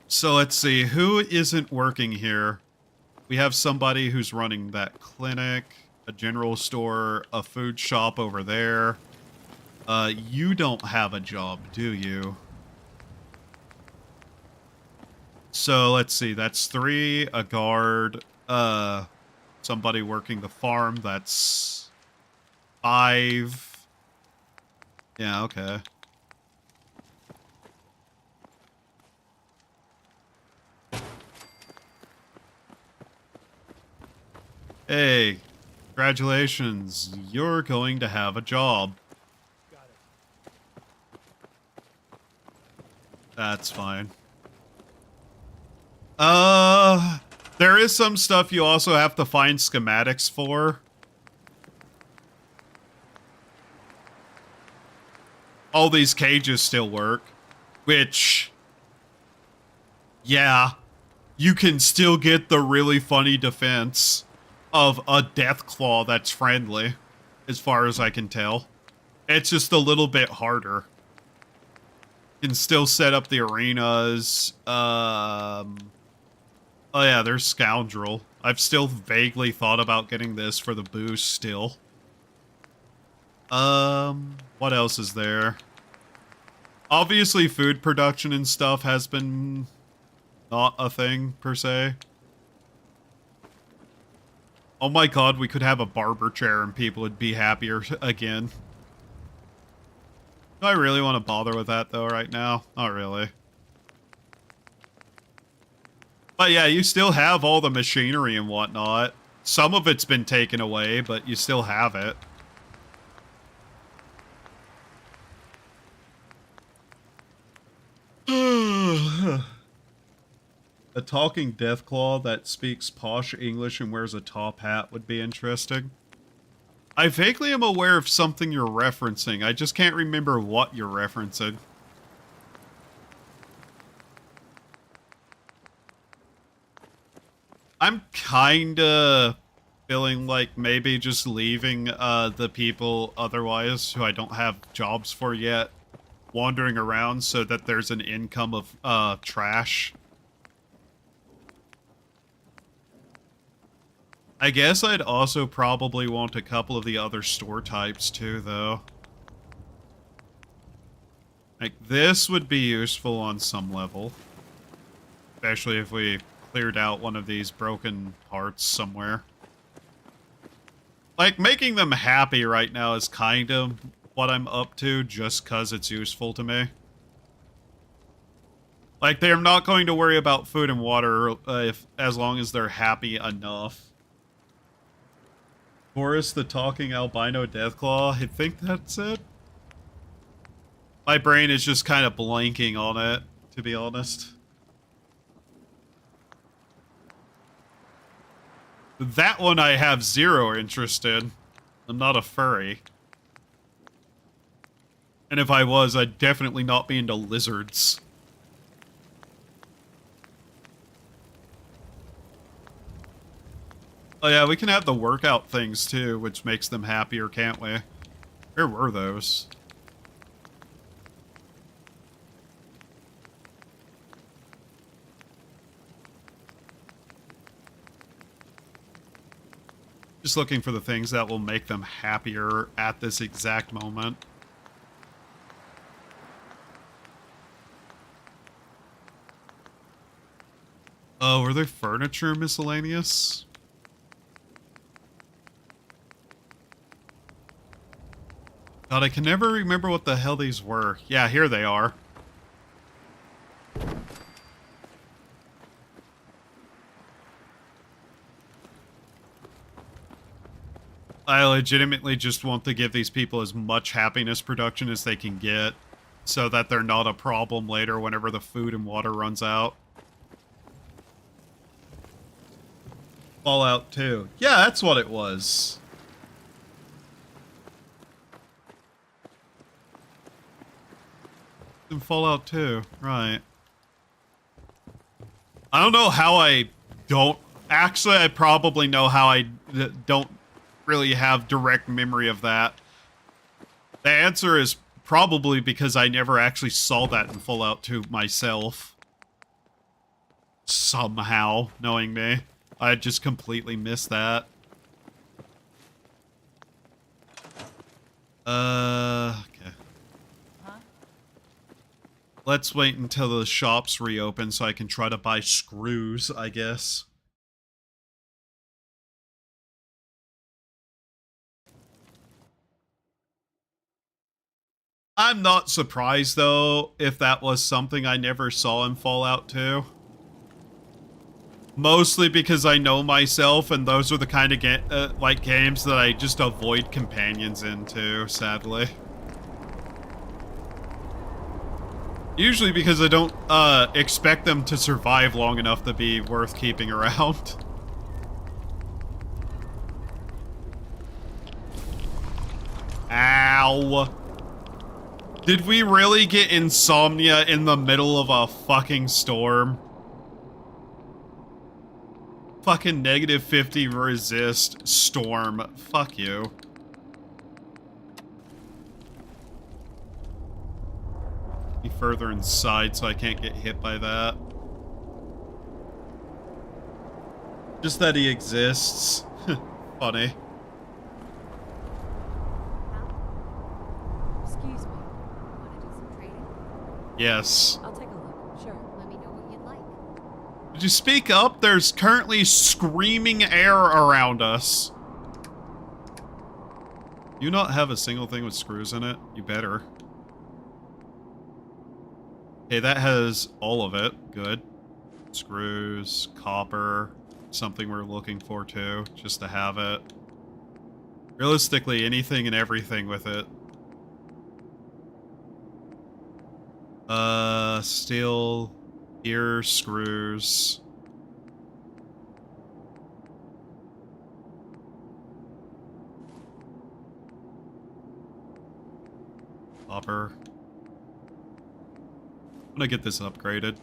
So let's see, who isn't working here? We have somebody who's running that clinic, a general store, a food shop over there. You don't have a job, do you? So let's see, that's 3, a guard, somebody working the farm, that's 5. Yeah, okay. Hey, congratulations, you're going to have a job. Got it. That's fine. There is some stuff you also have to find schematics for. All these cages still work, which, yeah, you can still get the really funny defense of a death claw that's friendly, as far as I can tell. It's just a little bit harder. You can still set up the arenas. Oh yeah, there's Scoundrel. I've still vaguely thought about getting this for the boost still. What else is there? Obviously, food production and stuff has been not a thing, per se. Oh my god, we could have a barber chair and people would be happier again. Do I really want to bother with that, though, right now? Not really. But yeah, you still have all the machinery and whatnot. Some of it's been taken away, but you still have it. A talking Deathclaw that speaks posh English and wears a top hat would be interesting. I vaguely am aware of something you're referencing. I just can't remember what you're referencing. I'm kinda feeling like maybe just leaving the people otherwise who I don't have jobs for yet wandering around so that there's an income of trash. I guess I'd also probably want a couple of the other store types too, though. Like, this would be useful on some level. Especially if we cleared out one of these broken parts somewhere. Like, making them happy right now is kind of what I'm up to, just because it's useful to me. Like, they're not going to worry about food and water as long as they're happy enough. Boris the talking albino Deathclaw. I think that's it. My brain is just kind of blanking on it, to be honest. That one I have zero interest in. I'm not a furry. And if I was, I'd definitely not be into lizards. Oh yeah, we can have the workout things too, which makes them happier, can't we? Where were those? Just looking for the things that will make them happier at this exact moment. Oh, were there furniture miscellaneous? God, I can never remember what the hell these were. Yeah, here they are. I legitimately just want to give these people as much happiness production as they can get, so that they're not a problem later whenever the food and water runs out. Fallout 2. Yeah, that's what it was. In Fallout 2, right. I don't know how I don't... Actually, I probably know how I don't really have direct memory of that. The answer is probably because I never actually saw that in Fallout 2 myself. Somehow, knowing me. I just completely missed that. Okay. Let's wait until the shops reopen so I can try to buy screws, I guess. I'm not surprised, though, if that was something I never saw in Fallout 2. Mostly because I know myself, and those are the kind of games that I just avoid companions into, sadly. Usually because I don't expect them to survive long enough to be worth keeping around. Ow. Did we really get insomnia in the middle of a fucking storm? Fucking -50 resist storm. Fuck you. Be further inside so I can't get hit by that. Just that he exists. Funny. Excuse me. Want to do some trading? Yes. I'll take a look. Sure. Let me know what you'd like. Would you speak up? There's currently screaming air around us. You not have a single thing with screws in it? You better. Okay, that has all of it. Good. Screws, copper, something we're looking for too, just to have it. Realistically, anything and everything with it. Steel, ear screws. Copper. I'm gonna get this upgraded.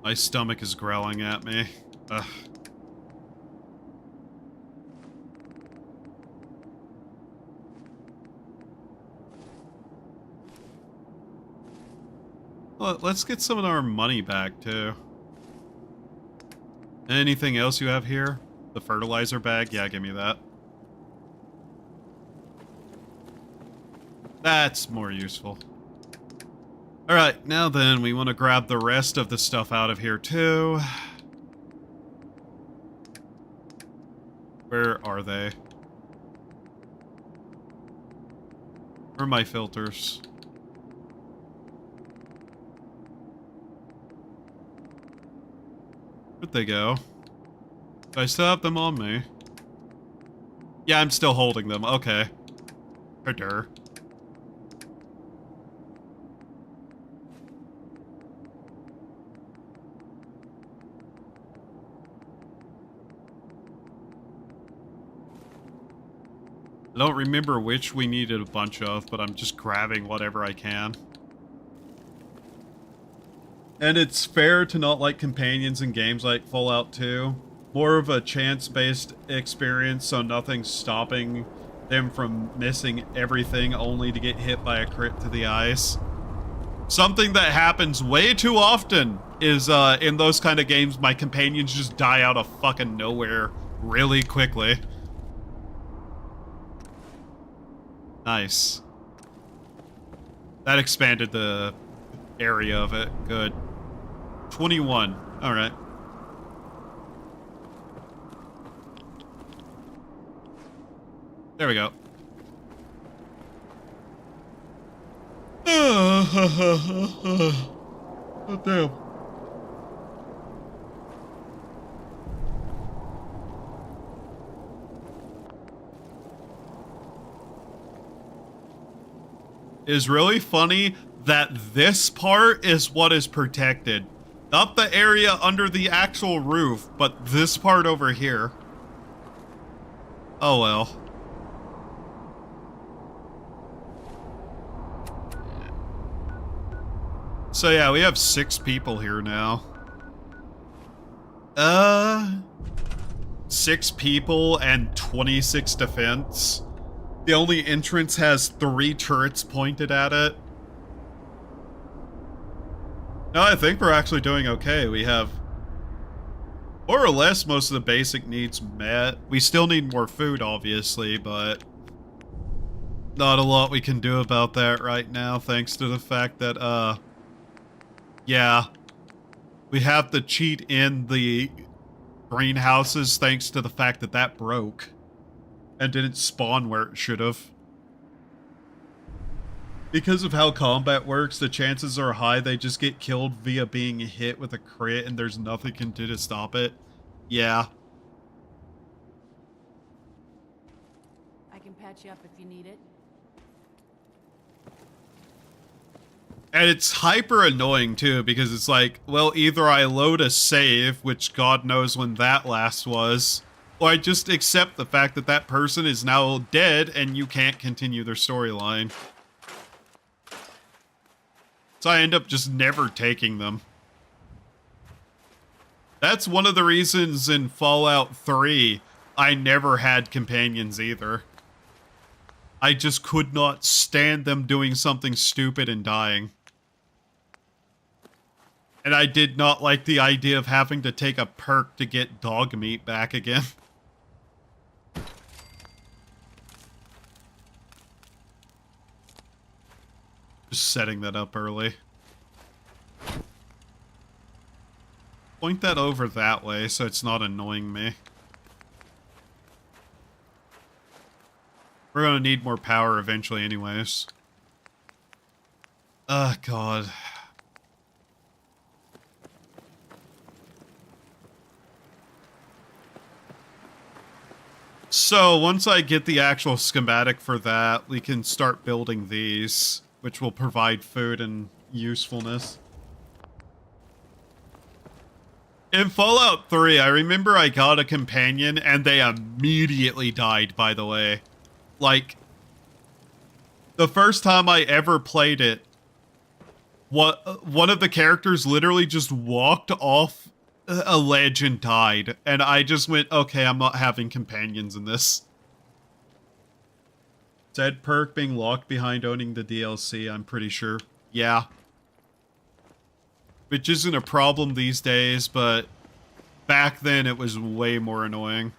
My stomach is growling at me. Ugh. Well, let's get some of our money back, too. Anything else you have here? The fertilizer bag? Yeah, give me that. That's more useful. Alright, now then, we want to grab the rest of the stuff out of here, too. Where are they? Where are my filters? Where'd they go? Do I still have them on me? Yeah, I'm still holding them. Okay. Herder. I don't remember which we needed a bunch of, but I'm just grabbing whatever I can. And it's fair to not like companions in games like Fallout 2. More of a chance-based experience, so nothing's stopping them from missing everything only to get hit by a crit to the eyes. Something that happens way too often is, in those kind of games, my companions just die out of fucking nowhere really quickly. Nice. That expanded the area of it. Good. 21. Alright. There we go. Oh, damn. It is really funny that this part is what is protected. Not the area under the actual roof, but this part over here. Oh well. So yeah, we have 6 people here now. 6 people and 26 defense. The only entrance has 3 turrets pointed at it. No, I think we're actually doing okay. We have more or less most of the basic needs met. We still need more food, obviously, but not a lot we can do about that right now, thanks to the fact that, yeah, we have to cheat in the greenhouses thanks to the fact that that broke and didn't spawn where it should have. Because of how combat works, the chances are high they just get killed via being hit with a crit and there's nothing can do to stop it. Yeah. I can patch you up if you need it. And it's hyper annoying too, because it's like, well, either I load a save, which God knows when that last was, or I just accept the fact that that person is now dead and you can't continue their storyline. So I end up just never taking them. That's one of the reasons in Fallout 3 I never had companions either. I just could not stand them doing something stupid and dying. And I did not like the idea of having to take a perk to get dog meat back again. Just setting that up early. Point that over that way so it's not annoying me. We're gonna need more power eventually anyways. Oh, God. So, once I get the actual schematic for that, we can start building these, which will provide food and usefulness. In Fallout 3, I remember I got a companion and they immediately died, by the way. Like, the first time I ever played it, one of the characters literally just walked off a ledge and died, and I just went, okay, I'm not having companions in this. Said perk being locked behind owning the DLC, I'm pretty sure. Yeah. Which isn't a problem these days, but back then it was way more annoying.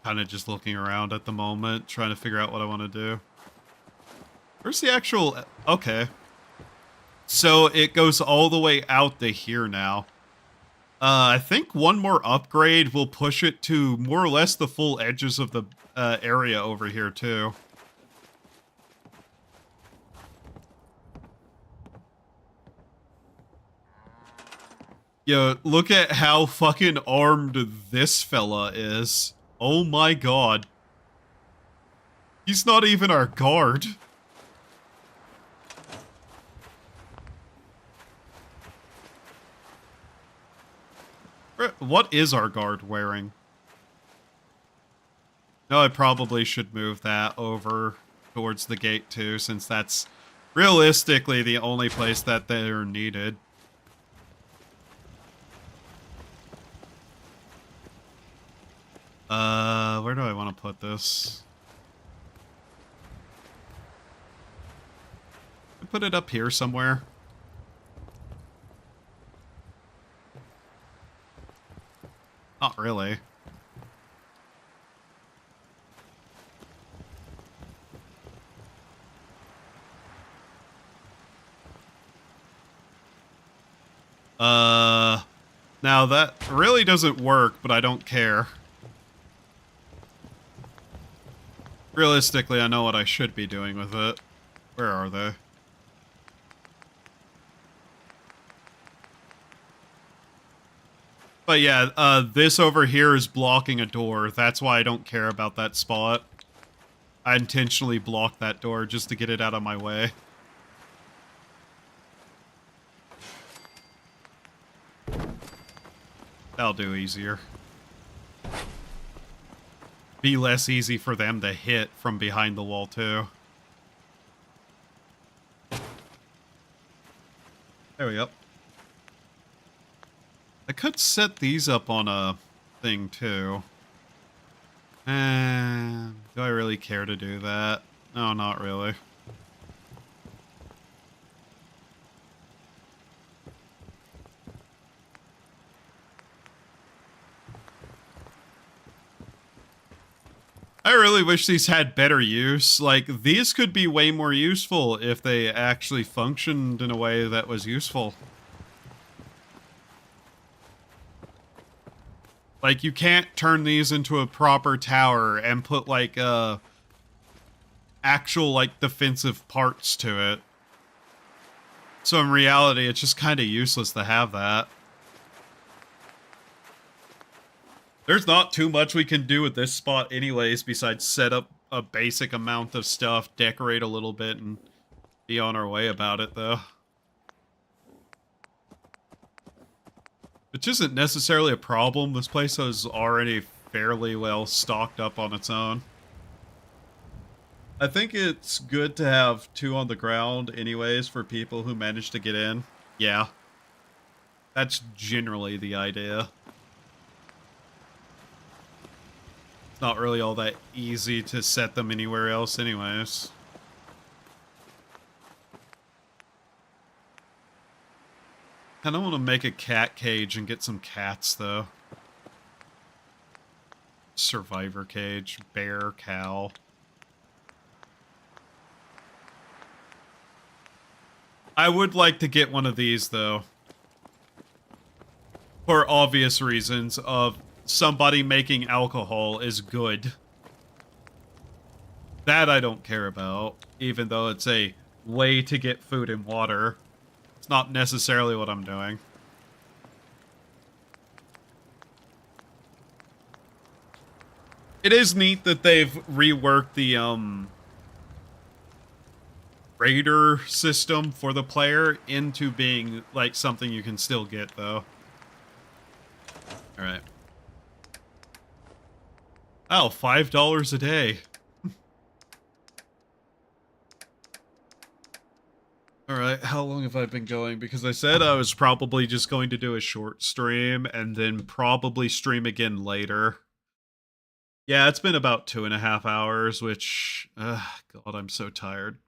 Kind of just looking around at the moment, trying to figure out what I want to do. Where's the actual... Okay. So it goes all the way out to here now. I think one more upgrade will push it to more or less the full edges of the area over here, too. Yo, look at how fucking armed this fella is. Oh my god. He's not even our guard. What is our guard wearing? No, I probably should move that over towards the gate too, since that's realistically the only place that they're needed. Where do I want to put this? Put it up here somewhere. Not really. Now that really doesn't work, but I don't care. Realistically, I know what I should be doing with it. Where are they? But yeah, this over here is blocking a door. That's why I don't care about that spot. I intentionally blocked that door just to get it out of my way. That'll do easier. Be less easy for them to hit from behind the wall, too. There we go. I could set these up on a thing, too. Do I really care to do that? No, not really. I really wish these had better use. Like, these could be way more useful if they actually functioned in a way that was useful. Like, you can't turn these into a proper tower and put, like, actual, like, defensive parts to it. So in reality, it's just kind of useless to have that. There's not too much we can do with this spot anyways, besides set up a basic amount of stuff, decorate a little bit, and be on our way about it, though. Which isn't necessarily a problem. This place is already fairly well stocked up on its own. I think it's good to have 2 on the ground anyways for people who manage to get in. Yeah. That's generally the idea. It's not really all that easy to set them anywhere else anyways. I don't want to make a cat cage and get some cats, though. Survivor cage, bear, cow. I would like to get one of these, though. For obvious reasons of somebody making alcohol is good. That I don't care about, even though it's a way to get food and water. It's not necessarily what I'm doing. It is neat that they've reworked the, raider system for the player into being, like, something you can still get, though. Alright. Oh, $5 a day. Alright, how long have I been going? Because I said I was probably just going to do a short stream and then probably stream again later. Yeah, it's been about 2.5 hours, which... God, I'm so tired.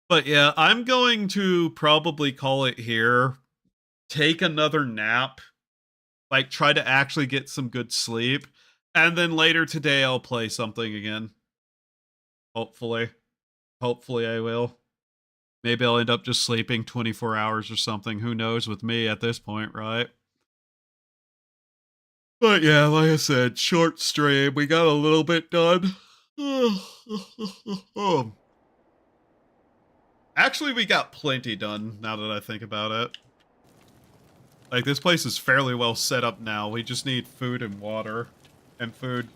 But yeah, I'm going to probably call it here. Take another nap. Like, try to actually get some good sleep. And then later today, I'll play something again. Hopefully. Hopefully I will. Maybe I'll end up just sleeping 24 hours or something. Who knows with me at this point, right? But yeah, like I said, short stream. We got a little bit done. Actually, we got plenty done now that I think about it. Like, this place is fairly well set up now. We just need food and water. And food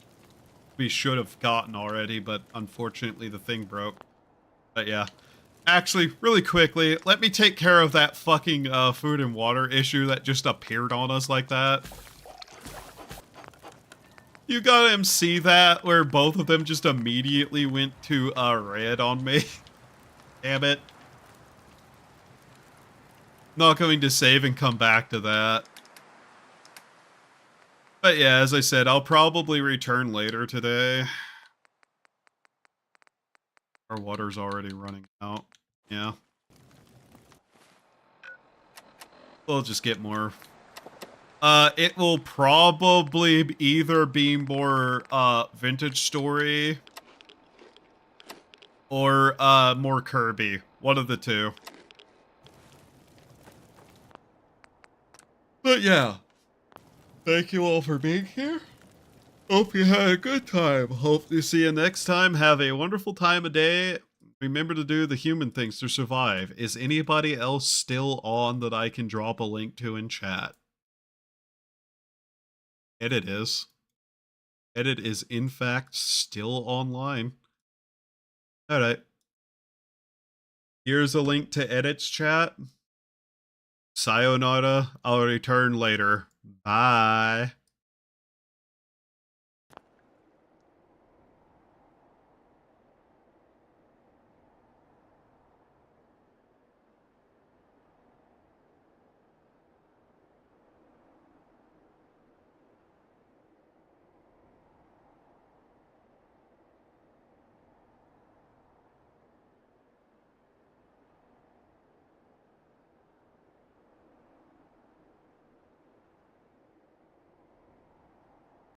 we should have gotten already, but unfortunately the thing broke. But yeah. Actually, really quickly, let me take care of that fucking food and water issue that just appeared on us like that. You got him see that, where both of them just immediately went to red on me. Damn it. Not going to save and come back to that. But yeah, as I said, I'll probably return later today. Our water's already running out. Yeah. We'll just get more. It will probably either be more, Vintage Story or, more Kirby. One of the two. But yeah. Thank you all for being here. Hope you had a good time. Hope to see you next time. Have a wonderful time of day. Remember to do the human things to survive. Is anybody else still on that I can drop a link to in chat? Edit is. Edit is in fact still online. Alright. Here's a link to Edit's chat. Sayonara. I'll return later. Bye.